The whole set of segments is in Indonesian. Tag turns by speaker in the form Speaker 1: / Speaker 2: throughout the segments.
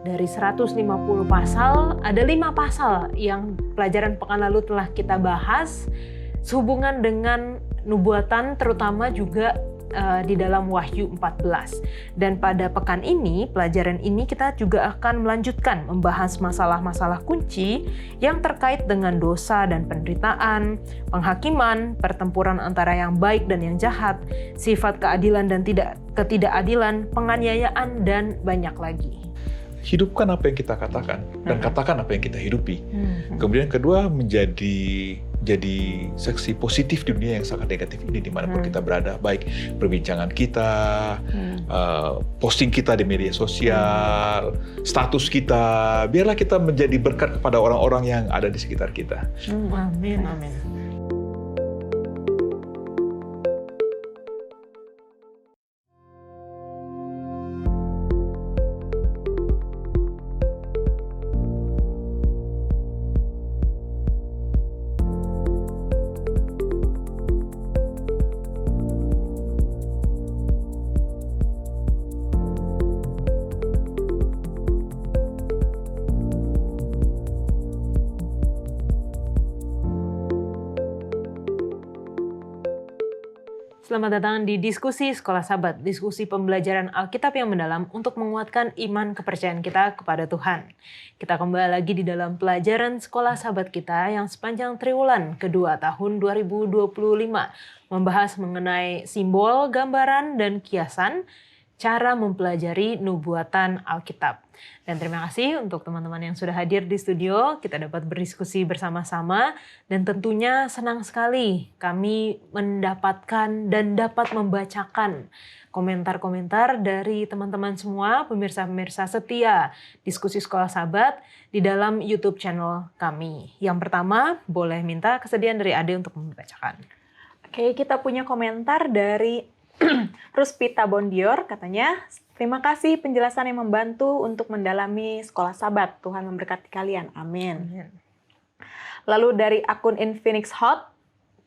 Speaker 1: Dari 150 pasal, ada 5 pasal yang pelajaran pekan lalu telah kita bahas sehubungan dengan nubuatan, terutama juga di dalam Wahyu 14. Dan pada pekan ini, pelajaran ini kita juga akan melanjutkan membahas masalah-masalah kunci yang terkait dengan dosa dan penderitaan, penghakiman, pertempuran antara yang baik dan yang jahat, sifat keadilan dan ketidakadilan, penganiayaan, dan banyak lagi.
Speaker 2: Hidupkan apa yang kita katakan dan katakan apa yang kita hidupi. Kemudian kedua, jadi saksi positif di dunia yang sangat negatif ini dimanapun kita berada, baik perbincangan kita, posting kita di media sosial, status kita, biarlah kita menjadi berkat kepada orang-orang yang ada di sekitar kita.
Speaker 1: Amin, amin. Selamat datang di Diskusi Sekolah Sabat, diskusi pembelajaran Alkitab yang mendalam untuk menguatkan iman kepercayaan kita kepada Tuhan. Kita kembali lagi di dalam pelajaran Sekolah Sabat kita yang sepanjang triwulan kedua tahun 2025, membahas mengenai simbol, gambaran, dan kiasan, cara mempelajari nubuatan Alkitab. Dan terima kasih untuk teman-teman yang sudah hadir di studio. Kita dapat berdiskusi bersama-sama dan tentunya senang sekali kami mendapatkan dan dapat membacakan komentar-komentar dari teman-teman semua, pemirsa-pemirsa setia Diskusi Sekolah Sabat di dalam YouTube channel kami. Yang pertama, boleh minta kesediaan dari Ade untuk membacakan.
Speaker 3: Oke, kita punya komentar dari Ruspita Bondior, katanya, terima kasih penjelasan yang membantu untuk mendalami Sekolah Sabat. Tuhan memberkati kalian. Amin. Lalu dari akun Infinix Hot,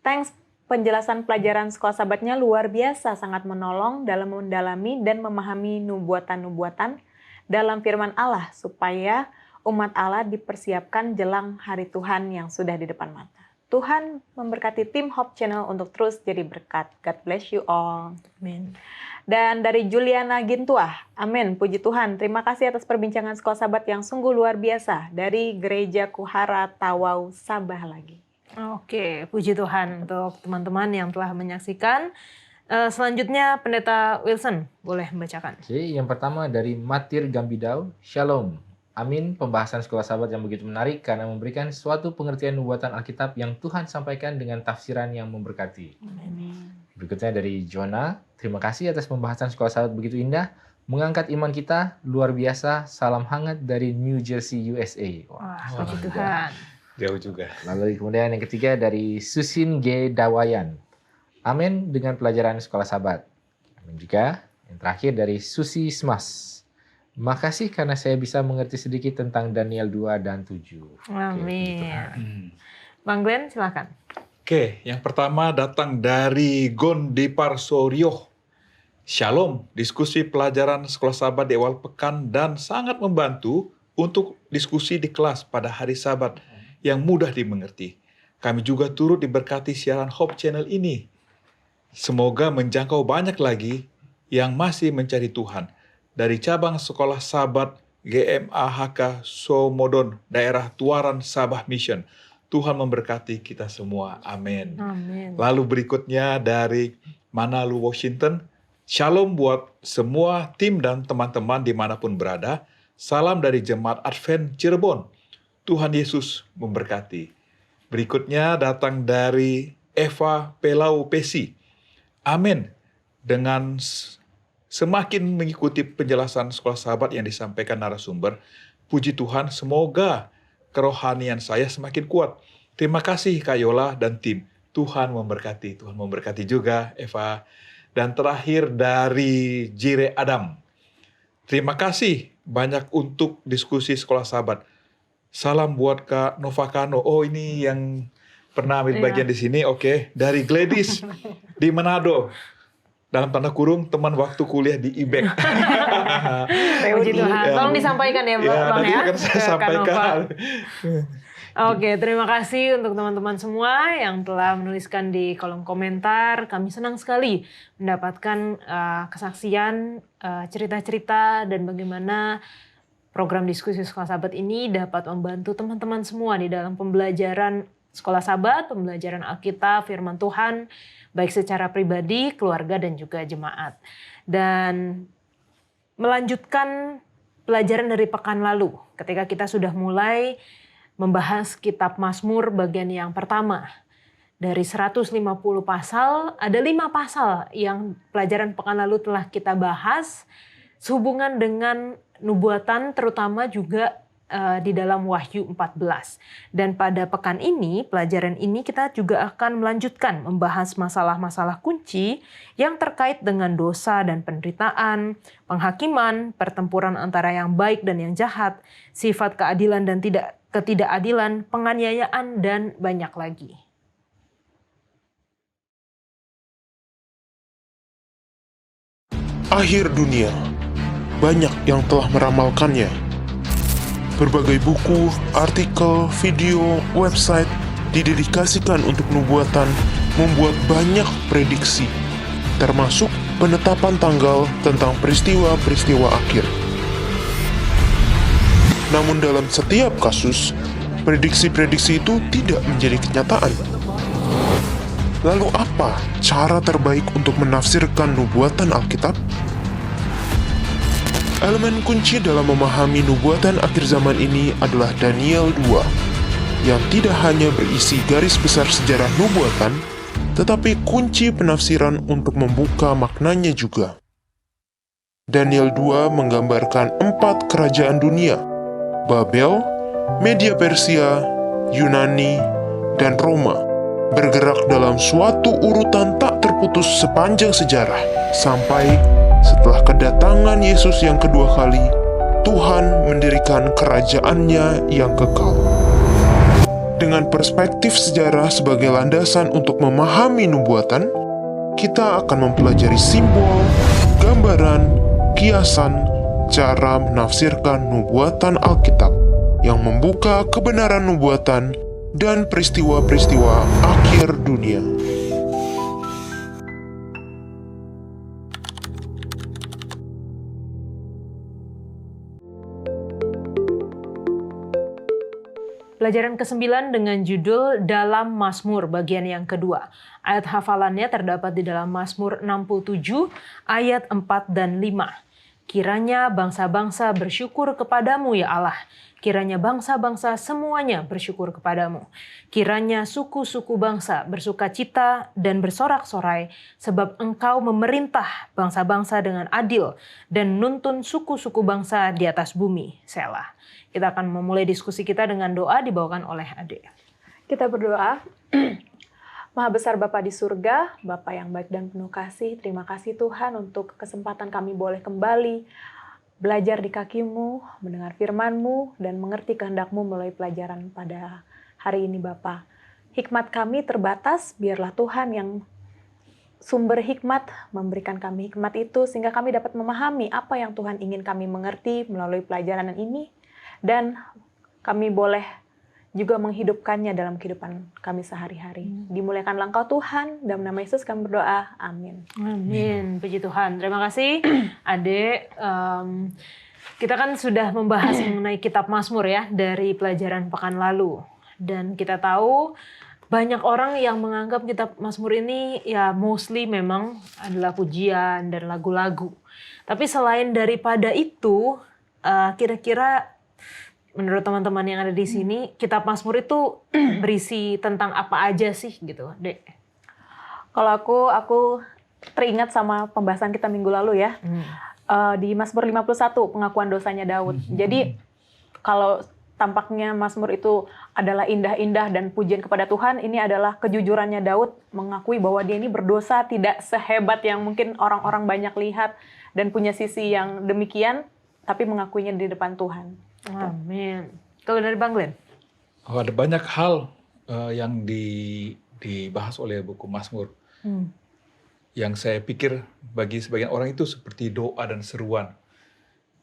Speaker 3: thanks, penjelasan pelajaran Sekolah Sabatnya luar biasa, sangat menolong dalam mendalami dan memahami nubuatan-nubuatan dalam firman Allah, supaya umat Allah dipersiapkan jelang hari Tuhan yang sudah di depan mata. Tuhan memberkati tim Hope Channel untuk terus jadi berkat. God bless you all.
Speaker 1: Amin.
Speaker 3: Dan dari Juliana Gintuah, amin, puji Tuhan. Terima kasih atas perbincangan Sekolah Sabat yang sungguh luar biasa dari Gereja Kuhara Tawau, Sabah lagi.
Speaker 1: Oke, puji Tuhan untuk teman-teman yang telah menyaksikan. Selanjutnya Pendeta Wilson, boleh membacakan.
Speaker 4: Oke, yang pertama dari Matir Gambidau, Shalom. Amin, pembahasan Sekolah Sabat yang begitu menarik karena memberikan suatu pengertian nubuatan Alkitab yang Tuhan sampaikan dengan tafsiran yang memberkati.
Speaker 1: Amin.
Speaker 4: Berikutnya dari Jonah, terima kasih atas pembahasan Sekolah Sabat begitu indah, mengangkat iman kita, luar biasa, salam hangat dari New Jersey, USA.
Speaker 1: Wah, puji Tuhan.
Speaker 2: Jauh juga.
Speaker 4: Lalu kemudian yang ketiga dari Susin G. Dawayan, amin dengan pelajaran Sekolah Sabat. Amin juga. Yang terakhir dari Susi Smas, makasih karena saya bisa mengerti sedikit tentang Daniel 2 dan 7.
Speaker 1: Amin. Bang Glenn, silakan.
Speaker 2: Oke, yang pertama datang dari Gondipar Soryo. Shalom, diskusi pelajaran Sekolah Sabat di awal pekan dan sangat membantu untuk diskusi di kelas pada hari Sabat yang mudah dimengerti. Kami juga turut diberkati siaran Hope Channel ini. Semoga menjangkau banyak lagi yang masih mencari Tuhan. Dari cabang Sekolah Sabat GMAHK Somodon, daerah Tuaran Sabah Mission. Tuhan memberkati kita semua. Amin.
Speaker 1: Amin.
Speaker 2: Lalu berikutnya dari Manalu, Washington. Shalom buat semua tim dan teman-teman dimanapun berada. Salam dari Jemaat Advent Cirebon. Tuhan Yesus memberkati. Berikutnya datang dari Eva Pelau Pesi. Amin. Dengan semakin mengikuti penjelasan Sekolah Sabat yang disampaikan narasumber, puji Tuhan, semoga kerohanian saya semakin kuat. Terima kasih Kak Yola dan tim. Tuhan memberkati. Tuhan memberkati juga Eva. Dan terakhir dari Jire Adam. Terima kasih banyak untuk diskusi Sekolah Sabat. Salam buat Kak Novakano. Oh, ini yang pernah ambil bagian di sini. Oke. Dari Gladys di Manado. dalam tanda kurung teman waktu kuliah di IBEK.
Speaker 1: Puji Tuhan.
Speaker 2: Ya,
Speaker 1: Tolong disampaikan ya, Bang
Speaker 2: nanti
Speaker 1: ya.
Speaker 2: akan saya
Speaker 1: ke Kak Nova.
Speaker 2: sampaikan.
Speaker 1: Oke, terima kasih untuk teman-teman semua yang telah menuliskan di kolom komentar. Kami senang sekali mendapatkan kesaksian, cerita-cerita, dan bagaimana program diskusi Sekolah Sahabat ini dapat membantu teman-teman semua di dalam pembelajaran Sekolah Sahabat, pembelajaran Alkitab, firman Tuhan, baik secara pribadi, keluarga, dan juga jemaat. Dan melanjutkan pelajaran dari pekan lalu, ketika kita sudah mulai membahas kitab Mazmur bagian yang pertama. Dari 150 pasal, ada 5 pasal yang pelajaran pekan lalu telah kita bahas sehubungan dengan nubuatan, terutama juga di dalam Wahyu 14. Dan pada pekan ini, pelajaran ini kita juga akan melanjutkan membahas masalah-masalah kunci yang terkait dengan dosa dan penderitaan, penghakiman, pertempuran antara yang baik dan yang jahat, sifat keadilan dan ketidakadilan, penganiayaan, dan banyak lagi.
Speaker 5: Akhir dunia, banyak yang telah meramalkannya. Berbagai buku, artikel, video, website didedikasikan untuk nubuatan membuat banyak prediksi, termasuk penetapan tanggal tentang peristiwa-peristiwa akhir. Namun dalam setiap kasus, prediksi-prediksi itu tidak menjadi kenyataan. Lalu apa cara terbaik untuk menafsirkan nubuatan Alkitab? Elemen kunci dalam memahami nubuatan akhir zaman ini adalah Daniel 2, yang tidak hanya berisi garis besar sejarah nubuatan, tetapi kunci penafsiran untuk membuka maknanya juga. Daniel 2 menggambarkan 4 kerajaan dunia, Babel, Media Persia, Yunani, dan Roma, bergerak dalam suatu urutan tak terputus sepanjang sejarah, sampai setelah kedatangan Yesus yang kedua kali, Tuhan mendirikan kerajaannya yang kekal. Dengan perspektif sejarah sebagai landasan untuk memahami nubuatan, kita akan mempelajari simbol, gambaran, kiasan, cara menafsirkan nubuatan Alkitab yang membuka kebenaran nubuatan dan peristiwa-peristiwa akhir dunia.
Speaker 1: Pelajaran ke-9 dengan judul Dalam Mazmur bagian yang kedua. Ayat hafalannya terdapat di dalam Mazmur 67 ayat 4 dan 5. Kiranya bangsa-bangsa bersyukur kepadamu ya Allah. Kiranya bangsa-bangsa semuanya bersyukur kepadamu. Kiranya suku-suku bangsa bersukacita dan bersorak-sorai, sebab engkau memerintah bangsa-bangsa dengan adil dan nuntun suku-suku bangsa di atas bumi. Selah. Kita akan memulai diskusi kita dengan doa dibawakan oleh Ade.
Speaker 3: Kita berdoa. Maha besar Bapa di surga, Bapa yang baik dan penuh kasih, terima kasih Tuhan untuk kesempatan kami boleh kembali belajar di kaki-Mu, mendengar firman-Mu, dan mengerti kehendak-Mu melalui pelajaran pada hari ini Bapa. Hikmat kami terbatas, biarlah Tuhan yang sumber hikmat memberikan kami hikmat itu, sehingga kami dapat memahami apa yang Tuhan ingin kami mengerti melalui pelajaran ini, dan kami boleh juga menghidupkannya dalam kehidupan kami sehari-hari. Dimuliakanlah Engkau Tuhan, dalam nama Yesus kami berdoa, amin.
Speaker 1: Amin, puji Tuhan. Terima kasih Ade. Kita kan sudah membahas mengenai kitab Mazmur ya, dari pelajaran pekan lalu. Dan kita tahu banyak orang yang menganggap kitab Mazmur ini ya mostly memang adalah pujian dan lagu-lagu. Tapi selain daripada itu, kira-kira menurut teman-teman yang ada di sini, kitab Mazmur itu berisi tentang apa aja sih gitu, Dek?
Speaker 3: Kalau aku teringat sama pembahasan kita minggu lalu ya. Di Mazmur 51, pengakuan dosanya Daud. Jadi kalau tampaknya Mazmur itu adalah indah-indah dan pujian kepada Tuhan, ini adalah kejujurannya Daud mengakui bahwa dia ini berdosa, tidak sehebat yang mungkin orang-orang banyak lihat dan punya sisi yang demikian, tapi mengakuinya di depan Tuhan.
Speaker 1: Amin. Kalau dari Bang Glenn?
Speaker 2: Ada banyak hal yang dibahas oleh buku Mazmur. yang saya pikir bagi sebagian orang itu seperti doa dan seruan.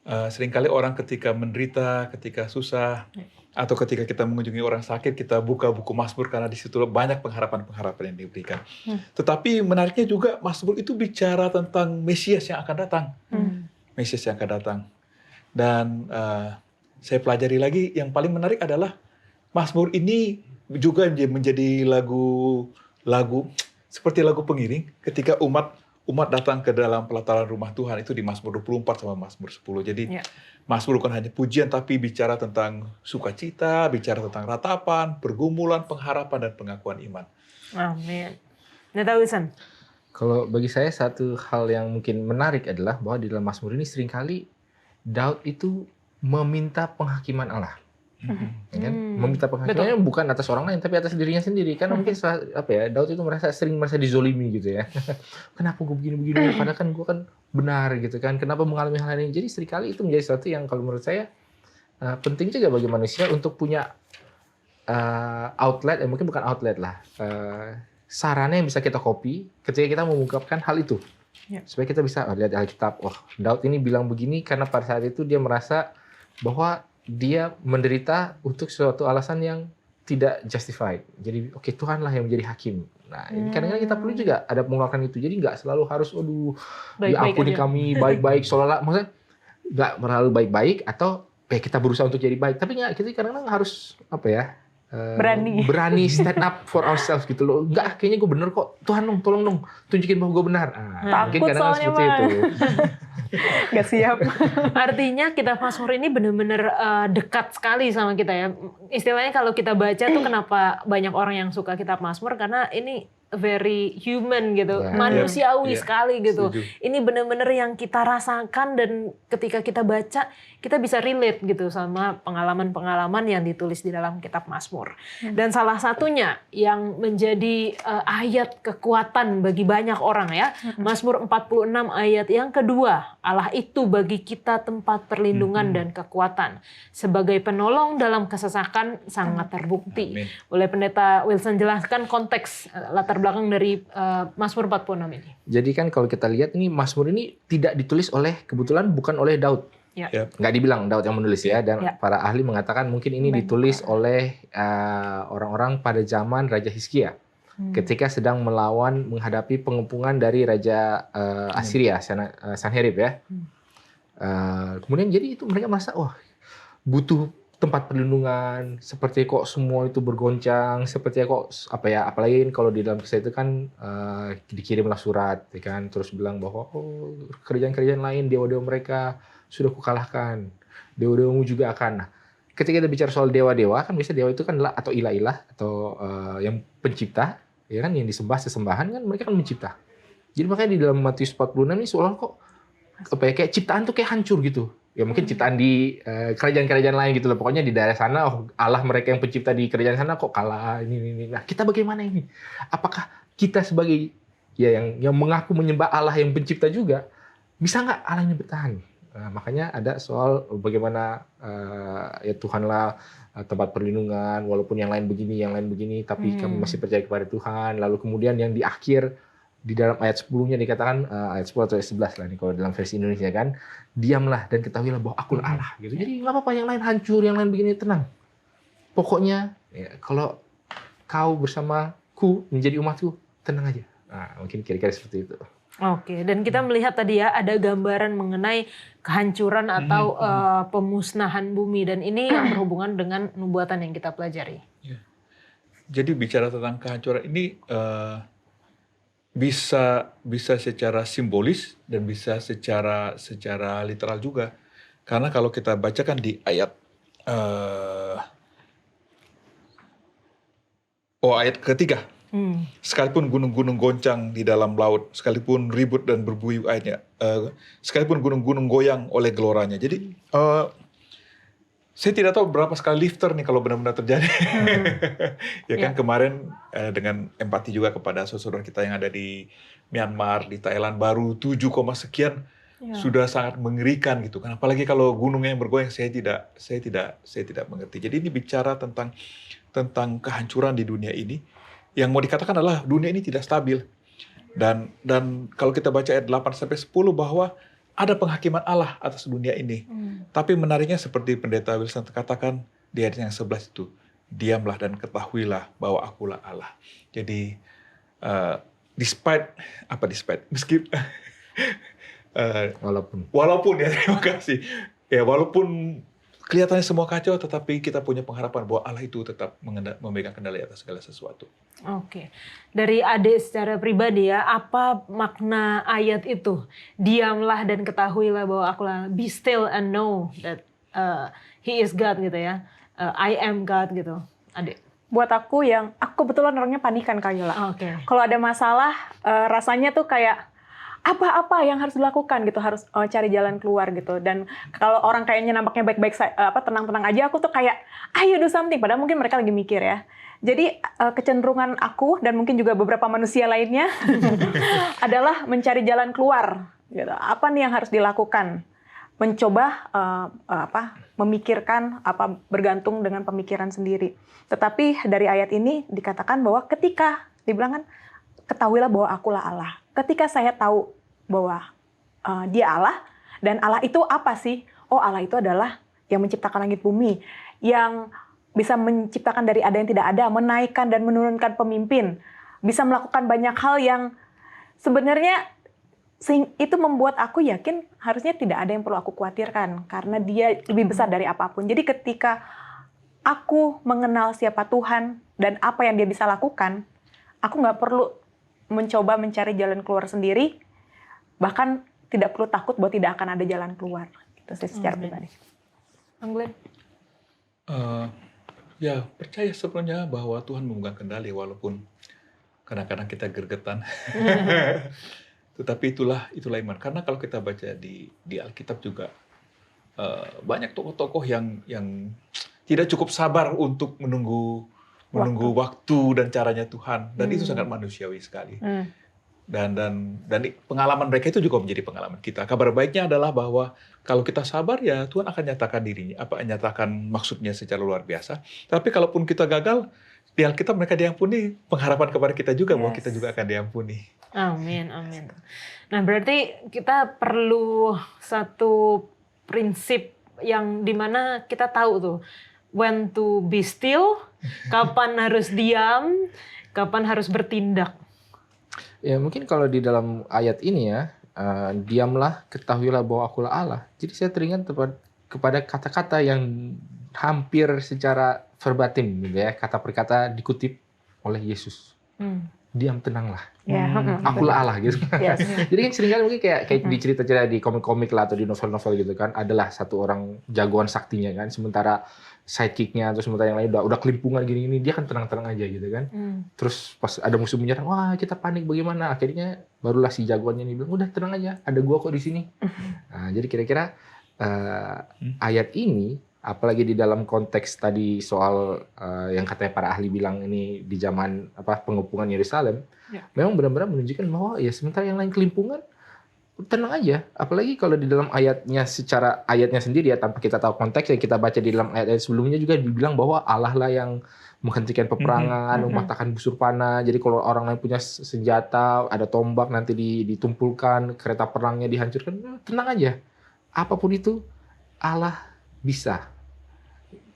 Speaker 2: Seringkali orang ketika menderita, ketika susah, atau ketika kita mengunjungi orang sakit, kita buka buku Mazmur karena di situ banyak pengharapan-pengharapan yang diberikan. Tetapi menariknya juga Mazmur itu bicara tentang Mesias yang akan datang. Mesias yang akan datang. Dan saya pelajari lagi, yang paling menarik adalah Mazmur ini juga menjadi lagu seperti lagu pengiring ketika umat datang ke dalam pelataran rumah Tuhan, itu di Mazmur 24 sama Mazmur 10. Jadi Mazmur bukan hanya pujian, tapi bicara tentang sukacita, bicara tentang ratapan, pergumulan, pengharapan, dan pengakuan iman.
Speaker 1: Amin. Neta Wilson.
Speaker 4: Kalau bagi saya satu hal yang mungkin menarik adalah bahwa di dalam Mazmur ini seringkali Daud itu meminta penghakiman Allah. Ya kan? Meminta penghakimannya bukan atas orang lain tapi atas dirinya sendiri. Karena mungkin Daud itu sering merasa dizolimi gitu ya. Kenapa gue begini-begini padahal kan gue kan benar gitu kan. Kenapa mengalami hal ini? Jadi seringkali itu menjadi sesuatu yang kalau menurut saya penting juga bagi manusia untuk punya outlet, mungkin bukan outlet lah. Sarana yang bisa kita copy ketika kita mengungkapkan hal itu. Supaya kita bisa lihat Alkitab, Daud ini bilang begini karena pada saat itu dia merasa bahwa dia menderita untuk suatu alasan yang tidak justified. Jadi Tuhanlah yang menjadi hakim. Nah ini kadang-kadang kita perlu juga ada mengeluarkan itu. Jadi nggak selalu harus ya ampuni kami baik-baik seolah-olah, maksudnya nggak terlalu baik-baik atau kita berusaha untuk jadi baik. Tapi nggak, kita kadang-kadang harus berani stand up for ourselves gitu loh. Enggak, kayaknya gue bener kok. Tuhan dong, tolong dong, tunjukin bahwa gue benar. Mungkin kadang-kadang seperti itu.
Speaker 3: Gak siap.
Speaker 1: Artinya kitab Mazmur ini benar-benar dekat sekali sama kita ya. Istilahnya kalau kita baca tuh kenapa banyak orang yang suka kitab Mazmur, karena ini very human gitu, manusiawi sekali gitu.
Speaker 2: Setuju.
Speaker 1: Ini benar-benar yang kita rasakan dan ketika kita baca kita bisa relate gitu sama pengalaman-pengalaman yang ditulis di dalam kitab Mazmur. Dan salah satunya yang menjadi ayat kekuatan bagi banyak orang ya, Mazmur 46 ayat yang kedua, Allah itu bagi kita tempat perlindungan dan kekuatan. Sebagai penolong dalam kesesakan sangat terbukti.
Speaker 2: Amin.
Speaker 1: Boleh Pendeta Wilson jelaskan konteks latar belakang dari Mazmur 46 ini?
Speaker 4: Jadi kan kalau kita lihat ini Mazmur ini tidak ditulis bukan oleh Daud. Nggak dibilang Daud yang menulis ya, dan para ahli mengatakan mungkin ini ditulis oleh orang-orang pada zaman Raja Hizkia ketika sedang menghadapi pengepungan dari Raja Assyria, Sanherib ya. Kemudian jadi itu mereka merasa butuh tempat perlindungan, seperti kok semua itu bergoncang, seperti kok apalagi kalau di dalam kisah itu kan dikirimlah surat, ya kan, terus bilang bahwa kerajaan-kerajaan lain dewa-dewa mereka sudah kukalahkan, dewa-dewamu juga akan. Nah, ketika kita bicara soal dewa-dewa kan biasanya dewa itu kan atau ilah-ilah atau yang pencipta, ya kan, yang disembah sesembahan kan mereka kan mencipta. Jadi makanya di dalam Matius 46 ini seolah kok kayak ciptaan tuh kayak hancur gitu. Ya mungkin ciptaan di kerajaan-kerajaan lain gitu loh. Pokoknya di daerah sana, Allah mereka yang pencipta di kerajaan sana kok kalah ini. Nah, kita bagaimana ini? Apakah kita sebagai yang mengaku menyembah Allah yang pencipta juga, bisa nggak Allah ini bertahan? Nah, makanya ada soal bagaimana Tuhanlah tempat perlindungan, walaupun yang lain begini, tapi kami masih percaya kepada Tuhan. Lalu kemudian yang di akhir, di dalam ayat 10-nya dikatakan, ayat 10 atau ayat 11 lah nih kalau dalam versi Indonesia kan, diamlah dan ketahuilah bahwa akulah Allah gitu. Jadi nggak apa-apa yang lain hancur, yang lain begini, tenang. Pokoknya kalau kau bersamaku menjadi umatku, tenang aja. Nah, mungkin kira-kira seperti itu.
Speaker 1: Oke, dan kita melihat tadi ya ada gambaran mengenai kehancuran atau pemusnahan bumi, dan ini yang berhubungan dengan nubuatan yang kita pelajari.
Speaker 2: Jadi bicara tentang kehancuran ini bisa secara simbolis dan bisa secara literal juga. Karena kalau kita bacakan di ayat ayat ketiga, sekalipun gunung-gunung goncang di dalam laut, sekalipun ribut dan berbuyuk airnya, sekalipun gunung-gunung goyang oleh geloranya. Jadi saya tidak tahu berapa sekali lifter nih kalau benar-benar terjadi. Ya kan, kemarin dengan empati juga kepada saudara kita yang ada di Myanmar, di Thailand, baru 7, sekian sudah sangat mengerikan gitu kan. Apalagi kalau gunungnya yang bergoyang, saya tidak mengerti. Jadi ini bicara tentang kehancuran di dunia ini. Yang mau dikatakan adalah dunia ini tidak stabil. Dan kalau kita baca ayat 8 sampai 10 bahwa ada penghakiman Allah atas dunia ini. Tapi menariknya seperti Pendeta Wilson katakan di ayat yang 11 itu, diamlah dan ketahuilah bahwa akulah Allah. Jadi despite meskipun walaupun ya, terima kasih. Ya, walaupun kelihatannya semua kacau, tetapi kita punya pengharapan bahwa Allah itu tetap memegang kendali atas segala sesuatu.
Speaker 1: Oke. Dari Ade secara pribadi ya, apa makna ayat itu? Diamlah dan ketahuilah bahwa akulah, be still and know that He is God gitu ya. I am God gitu. Ade.
Speaker 3: Buat aku kebetulan orangnya panikan Kak Yola.
Speaker 1: Oke.
Speaker 3: Kalau ada masalah, rasanya tuh kayak apa-apa yang harus dilakukan gitu, harus cari jalan keluar gitu. Dan kalau orang kayaknya nampaknya baik-baik, tenang-tenang aja, aku tuh kayak, ayo do something. Padahal mungkin mereka lagi mikir ya. Jadi kecenderungan aku dan mungkin juga beberapa manusia lainnya adalah mencari jalan keluar. Gitu. Apa nih yang harus dilakukan? Mencoba memikirkan, bergantung dengan pemikiran sendiri. Tetapi dari ayat ini dikatakan bahwa ketika dibilang kan, ketahuilah bahwa akulah Allah. Ketika saya tahu bahwa Dia Allah, dan Allah itu apa sih? Oh, Allah itu adalah yang menciptakan langit bumi, yang bisa menciptakan dari ada yang tidak ada, menaikkan dan menurunkan pemimpin, bisa melakukan banyak hal yang sebenarnya itu membuat aku yakin harusnya tidak ada yang perlu aku khawatirkan, karena Dia lebih besar dari apapun. Jadi ketika aku mengenal siapa Tuhan dan apa yang Dia bisa lakukan, aku nggak perlu mencoba mencari jalan keluar sendiri, bahkan tidak perlu takut bahwa tidak akan ada jalan keluar. Itu sih secara pribadi.
Speaker 1: Glenn?
Speaker 2: Ya, percaya sepenuhnya bahwa Tuhan memegang kendali walaupun kadang-kadang kita gergetan. Tetapi itulah iman. Karena kalau kita baca di Alkitab juga banyak tokoh-tokoh yang tidak cukup sabar untuk menunggu waktu dan caranya Tuhan, dan itu sangat manusiawi sekali. Dan pengalaman mereka itu juga menjadi pengalaman kita. Kabar baiknya adalah bahwa kalau kita sabar ya Tuhan akan nyatakan dirinya, nyatakan maksudnya secara luar biasa. Tapi kalaupun kita gagal, di Alkitab mereka diampuni, pengharapan kepada kita juga bahwa kita juga akan diampuni.
Speaker 1: Amin, amin. Nah, berarti kita perlu satu prinsip yang dimana kita tahu tuh when to be still, kapan harus diam, kapan harus bertindak.
Speaker 4: Ya mungkin kalau di dalam ayat ini ya, diamlah, ketahuilah bahwa akulah Allah. Jadi saya teringat kepada kata-kata yang hampir secara verbatim gitu ya, kata per kata dikutip oleh Yesus. Diam, tenanglah. Akulah Allah gitu.
Speaker 3: Yes.
Speaker 4: Jadi kan seringkali mungkin kayak di cerita-cerita di komik-komik lah atau di novel-novel gitu kan, adalah satu orang jagoan saktinya kan, sementara sidekicknya atau sementara yang lain udah kelimpungan gini-gini, dia kan tenang-tenang aja gitu kan. Terus pas ada musuh menyerang, wah kita panik bagaimana? Akhirnya barulah si jagoannya ini bilang, udah tenang aja, ada gua kok di sini. Nah, jadi kira-kira ayat ini, apalagi di dalam konteks tadi soal yang katanya para ahli bilang ini di zaman pengepungan Yerusalem, memang benar-benar menunjukkan bahwa ya sementara yang lain kelimpungan, tenang aja. Apalagi kalau di dalam ayatnya, secara ayatnya sendiri ya, tanpa kita tahu konteks yang kita baca di dalam ayat-ayat sebelumnya juga dibilang bahwa Allah lah yang menghentikan peperangan, mematahkan busur panah. Jadi kalau orang lain punya senjata, ada tombak nanti ditumpulkan, kereta perangnya dihancurkan, tenang aja. Apapun itu Allah bisa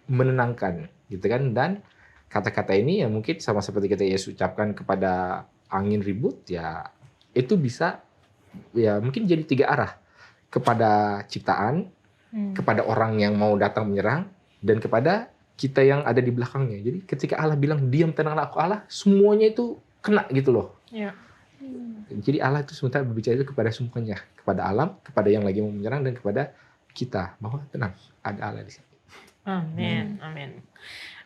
Speaker 4: menenangkan, gitu kan. Dan kata-kata ini ya mungkin sama seperti kita Yesus ucapkan kepada angin ribut, ya itu bisa ya mungkin jadi tiga arah, kepada ciptaan, kepada orang yang mau datang menyerang, dan kepada kita yang ada di belakangnya. Jadi ketika Allah bilang diam, tenanglah, aku Allah, semuanya itu kena gitu loh. Jadi Allah itu sementara berbicara itu kepada semuanya, kepada alam, kepada yang lagi mau menyerang, dan kepada kita, bahwa tenang, ada Allah di sini.
Speaker 1: Amin, amin.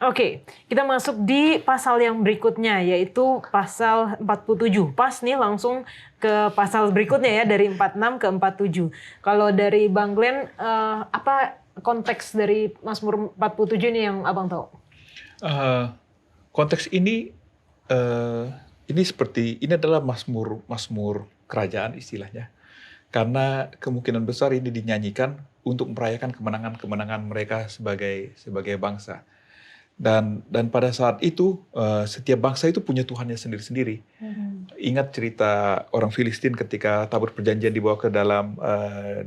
Speaker 1: Oke, kita masuk di pasal yang berikutnya, yaitu pasal 47. Pas nih langsung ke pasal berikutnya ya, dari 46 ke 47. Kalau dari Bang Glenn, apa konteks dari Mazmur 47 ini yang Abang tahu?
Speaker 2: Konteks ini adalah Mazmur kerajaan istilahnya. Karena kemungkinan besar ini dinyanyikan untuk merayakan kemenangan-kemenangan mereka sebagai bangsa. Dan pada saat itu setiap bangsa itu punya Tuhannya sendiri-sendiri. Ingat cerita orang Filistin ketika tabut perjanjian dibawa ke dalam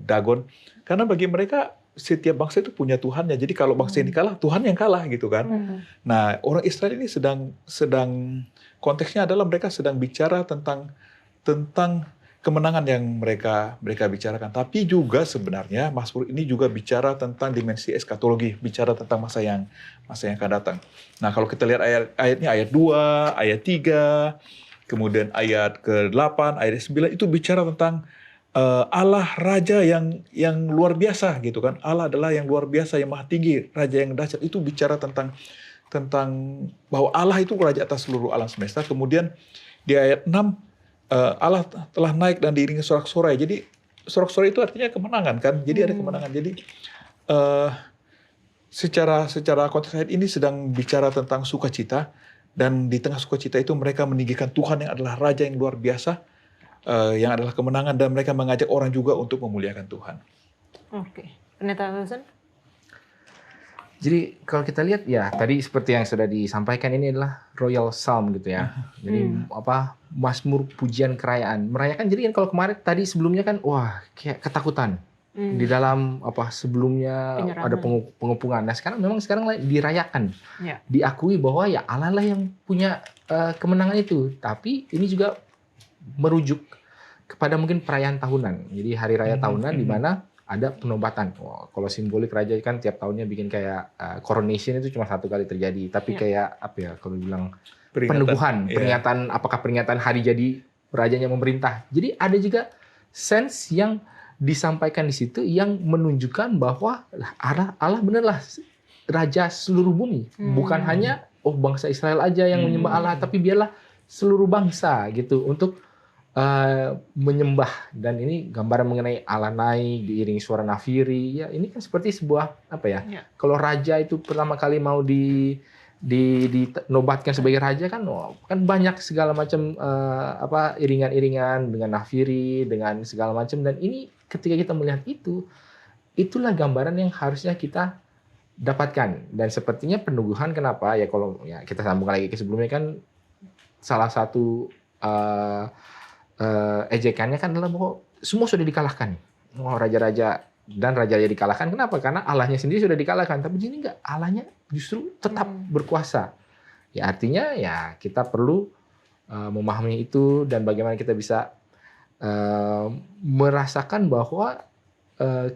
Speaker 2: Dagon, karena bagi mereka setiap bangsa itu punya Tuhannya. Jadi kalau bangsa ini kalah, Tuhan yang kalah gitu kan. Nah, orang Israel ini sedang konteksnya adalah mereka sedang bicara tentang kemenangan yang mereka bicarakan. Tapi juga sebenarnya Mazmur ini juga bicara tentang dimensi eskatologi, bicara tentang masa yang akan datang. Nah, kalau kita lihat ayatnya ayat 2, ayat 3, kemudian ayat ke-8, ayat 9 itu bicara tentang Allah Raja yang luar biasa gitu kan. Allah adalah yang luar biasa, yang maha tinggi, Raja yang dahsyat. Itu bicara tentang bahwa Allah itu raja atas seluruh alam semesta. Kemudian di ayat 6 Allah telah naik dan diiringi sorak-sorai. Jadi sorak-sorai itu artinya kemenangan kan. Jadi ada kemenangan. Jadi secara konteks ayat ini sedang bicara tentang sukacita, dan di tengah sukacita itu mereka meninggikan Tuhan yang adalah Raja yang luar biasa, yang adalah kemenangan, dan mereka mengajak orang juga untuk memuliakan Tuhan.
Speaker 1: Oke. Pendeta Wilson?
Speaker 4: Jadi kalau kita lihat ya tadi seperti yang sudah disampaikan, ini adalah Royal Psalm gitu ya. Jadi Mazmur pujian kerajaan, merayakan. Jadi kan kalau kemarin tadi sebelumnya kan wah kayak ketakutan. Di dalam sebelumnya
Speaker 1: Penyerangan.
Speaker 4: ada pengepungan. Nah, sekarang dirayakan.
Speaker 1: Ya.
Speaker 4: Diakui bahwa ya Allah lah yang punya kemenangan itu. Tapi ini juga merujuk kepada mungkin perayaan tahunan. Jadi hari raya tahunan di mana ada penobatan. Kalau simbolik raja kan tiap tahunnya bikin kayak coronation itu cuma satu kali terjadi. Tapi kayak apa ya kalau bilang peringatan, apakah peringatan hari jadi rajanya memerintah. Jadi ada juga sense yang disampaikan di situ yang menunjukkan bahwa Allah benarlah raja seluruh bumi. Bukan hanya bangsa Israel aja yang menyembah Allah, tapi biarlah seluruh bangsa gitu untuk menyembah. Dan ini gambaran mengenai Allah naik diiringi suara nafiri. Ya, ini kan seperti sebuah apa ya? Kalau raja itu pertama kali mau dinobatkan sebagai raja kan kan banyak segala macam iringan-iringan dengan nafiri, dengan segala macam. Dan ini ketika kita melihat itulah gambaran yang harusnya kita dapatkan. Dan sepertinya peneguhan kenapa ya, kalau ya kita sambung lagi ke sebelumnya kan salah satu ejekannya kan adalah bahwa semua sudah dikalahkan. Raja-raja dan raja dikalahkan. Kenapa? Karena Allahnya sendiri sudah dikalahkan. Tapi ini enggak, Allahnya justru tetap berkuasa. Ya artinya ya kita perlu memahami itu, dan bagaimana kita bisa merasakan bahwa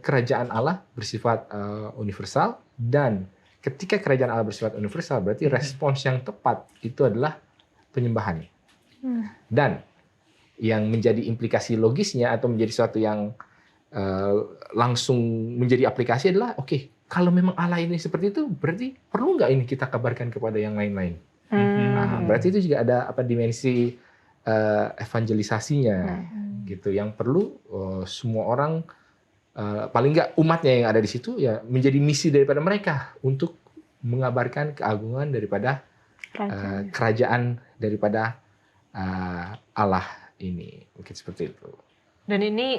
Speaker 4: kerajaan Allah bersifat universal, dan ketika kerajaan Allah bersifat universal berarti respons yang tepat itu adalah penyembahan. Dan yang menjadi implikasi logisnya atau menjadi sesuatu yang langsung menjadi aplikasi adalah kalau memang Allah ini seperti itu, berarti perlu nggak ini kita kabarkan kepada yang lain-lain? Nah, berarti itu juga ada dimensi evangelisasinya gitu, yang perlu semua orang, paling nggak umatnya yang ada di situ ya menjadi misi daripada mereka untuk mengabarkan keagungan daripada kerajaan daripada Allah ini, mungkin seperti itu.
Speaker 1: Dan ini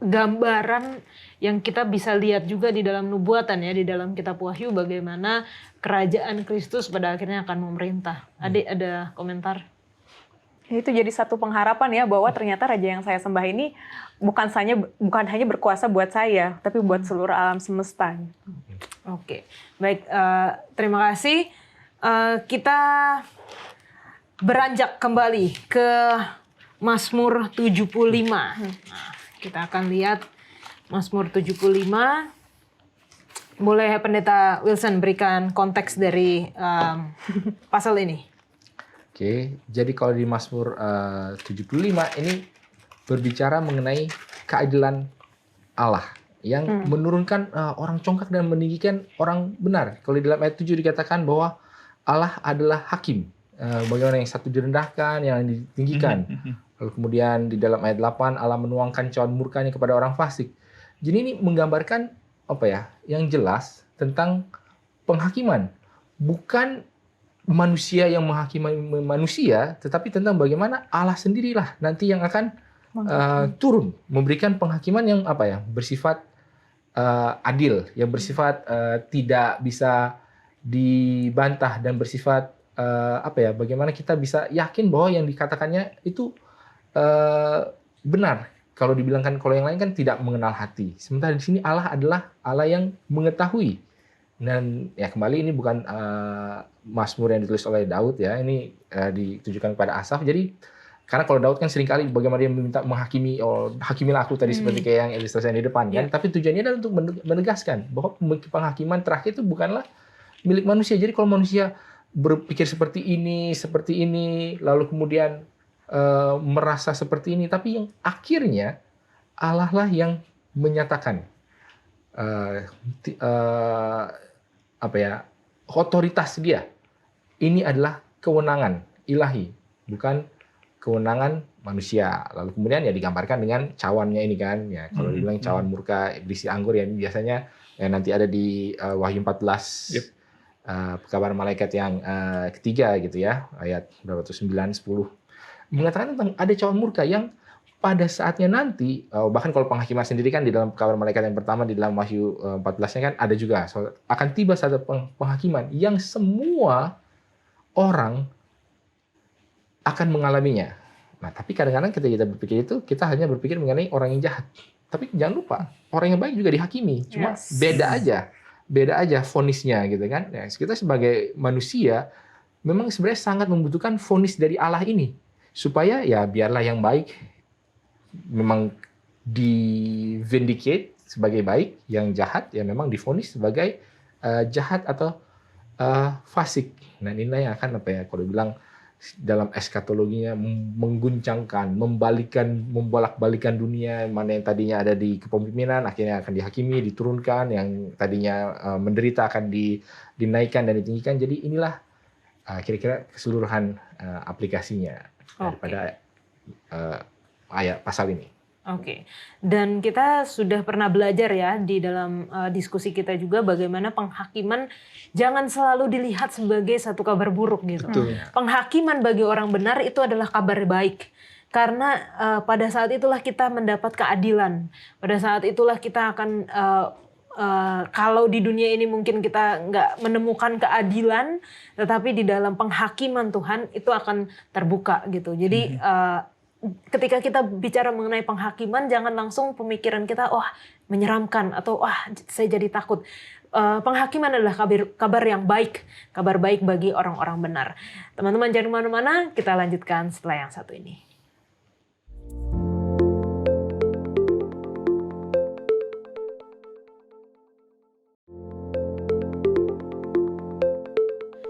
Speaker 1: gambaran yang kita bisa lihat juga di dalam nubuatan ya, di dalam kitab Wahyu, bagaimana kerajaan Kristus pada akhirnya akan memerintah. Adik ada komentar?
Speaker 3: Itu jadi satu pengharapan ya, bahwa ternyata raja yang saya sembah ini bukan hanya berkuasa buat saya, tapi buat seluruh alam semesta.
Speaker 1: Oke, baik, terima kasih. Kita beranjak kembali ke Mazmur 75. Nah, kita akan lihat Mazmur 75. Boleh Pendeta Wilson berikan konteks dari pasal ini?
Speaker 4: Oke, jadi kalau di Mazmur 75 ini berbicara mengenai keadilan Allah yang menurunkan orang congkak dan meninggikan orang benar. Kalau di dalam ayat 7 dikatakan bahwa Allah adalah hakim. Bagaimana yang satu direndahkan, yang ditinggikan. Lalu kemudian di dalam ayat 8 Allah menuangkan cawan murkanya kepada orang fasik. Jadi ini menggambarkan yang jelas tentang penghakiman. Bukan manusia yang menghakimi manusia, tetapi tentang bagaimana Allah sendirilah nanti yang akan turun memberikan penghakiman yang bersifat adil, yang bersifat tidak bisa dibantah dan bersifat bagaimana kita bisa yakin bahwa yang dikatakannya itu benar. Kalau dibilangkan kalau yang lain kan tidak mengenal hati. Sementara di sini Allah adalah Allah yang mengetahui. Dan ya kembali ini bukan Mazmur yang ditulis oleh Daud ya, ini ditujukan kepada Asaf. Jadi karena kalau Daud kan seringkali bagaimana dia meminta menghakimi, hakimilah aku tadi seperti kayak yang ilustrasi yang di depan kan. Tapi tujuannya adalah untuk menegaskan bahwa penghakiman terakhir itu bukanlah milik manusia. Jadi kalau manusia berpikir seperti ini, lalu kemudian merasa seperti ini, tapi yang akhirnya Allah lah yang menyatakan otoritas dia. Ini adalah kewenangan ilahi, bukan kewenangan manusia. Lalu kemudian ya digambarkan dengan cawannya ini kan, ya kalau dibilang cawan murka berisi anggur ya biasanya ya nanti ada di Wahyu 14. Yep. Kabar malaikat yang ketiga gitu ya, ayat berapa tuh 9, 10 mengatakan tentang ada cawan murka yang pada saatnya nanti, bahkan kalau penghakiman sendiri kan di dalam kabar malaikat yang pertama di dalam Wahyu 14-nya kan ada juga akan tiba satu penghakiman yang semua orang akan mengalaminya. Nah, tapi kadang-kadang ketika kita berpikir itu, kita hanya berpikir mengenai orang yang jahat. Tapi jangan lupa, orang yang baik juga dihakimi. Cuma beda aja vonisnya gitu kan. Ya, kita sebagai manusia memang sebenarnya sangat membutuhkan vonis dari Allah ini supaya ya biarlah yang baik memang di vindicate sebagai baik, yang jahat ya memang divonis sebagai jahat atau fasik. Nah, inilah yang akan kalau bilang dalam eskatologinya mengguncangkan, membolak-balikan dunia, mana yang tadinya ada di kepemimpinan akhirnya akan dihakimi, diturunkan, yang tadinya menderita akan dinaikkan dan ditinggikan. Jadi inilah kira-kira keseluruhan aplikasinya daripada ayat pasal ini.
Speaker 1: Oke. Dan kita sudah pernah belajar ya di dalam diskusi kita juga bagaimana penghakiman jangan selalu dilihat sebagai satu kabar buruk gitu.
Speaker 2: Betul.
Speaker 1: Penghakiman bagi orang benar itu adalah kabar baik. Karena pada saat itulah kita mendapat keadilan. Pada saat itulah kita akan kalau di dunia ini mungkin kita nggak menemukan keadilan, tetapi di dalam penghakiman Tuhan itu akan terbuka gitu. Jadi ketika kita bicara mengenai penghakiman, jangan langsung pemikiran kita, wah menyeramkan, atau wah saya jadi takut. Penghakiman adalah kabar yang baik, kabar baik bagi orang-orang benar. Teman-teman jangan kemana-mana, kita lanjutkan setelah yang satu ini.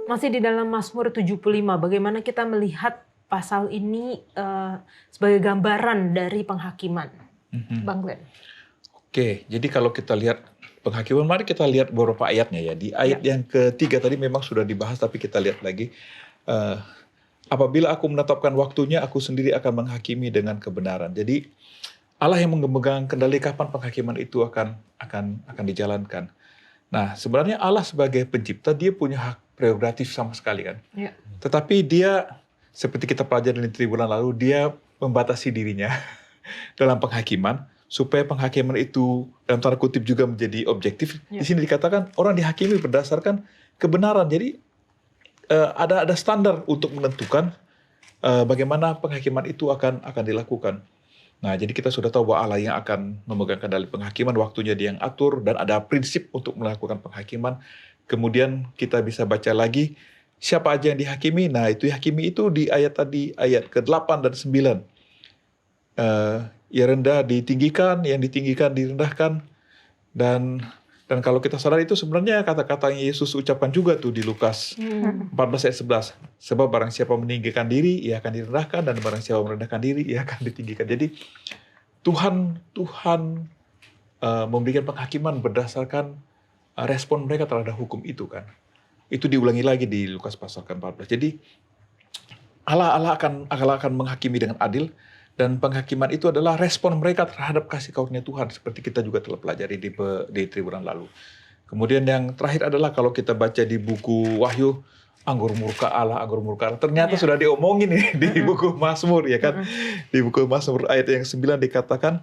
Speaker 1: Masih di dalam Mazmur 75, bagaimana kita melihat pasal ini sebagai gambaran dari penghakiman. Bang Glenn.
Speaker 2: Oke, jadi kalau kita lihat penghakiman, mari kita lihat beberapa ayatnya ya. Di ayat yang ketiga tadi memang sudah dibahas, tapi kita lihat lagi. Apabila aku menetapkan waktunya, aku sendiri akan menghakimi dengan kebenaran. Jadi Allah yang memegang kendali kapan penghakiman itu akan dijalankan. Nah, sebenarnya Allah sebagai pencipta, dia punya hak prerogatif sama sekali kan. Ya. Tetapi dia, seperti kita pelajari di tribulan lalu, dia membatasi dirinya dalam penghakiman, supaya penghakiman itu dalam tanda kutip juga menjadi objektif. Ya. Di sini dikatakan orang dihakimi berdasarkan kebenaran. Jadi ada standar untuk menentukan bagaimana penghakiman itu akan dilakukan. Nah, jadi kita sudah tahu bahwa Allah yang akan memegang kendali penghakiman, waktunya dia yang atur, dan ada prinsip untuk melakukan penghakiman. Kemudian kita bisa baca lagi, siapa aja yang dihakimi? Nah, itu dihakimi itu di ayat tadi, ayat ke-8 dan 9. Yang rendah ditinggikan, yang ditinggikan direndahkan. Dan kalau kita sadar itu sebenarnya kata-kata yang Yesus ucapkan juga tuh di Lukas 14 ayat 11. Sebab barang siapa meninggikan diri, ia akan direndahkan, dan barang siapa merendahkan diri, ia akan ditinggikan. Jadi Tuhan memberikan penghakiman berdasarkan respon mereka terhadap hukum itu kan. Itu diulangi lagi di Lukas pasal ke-14. Jadi Allah akan menghakimi dengan adil, dan penghakiman itu adalah respon mereka terhadap kasih karunia Tuhan, seperti kita juga telah pelajari di tribulan lalu. Kemudian yang terakhir adalah kalau kita baca di buku Wahyu, anggur murka Allah. Ternyata sudah diomongin nih di buku Mazmur ya kan. Di buku Mazmur ayat yang 9 dikatakan,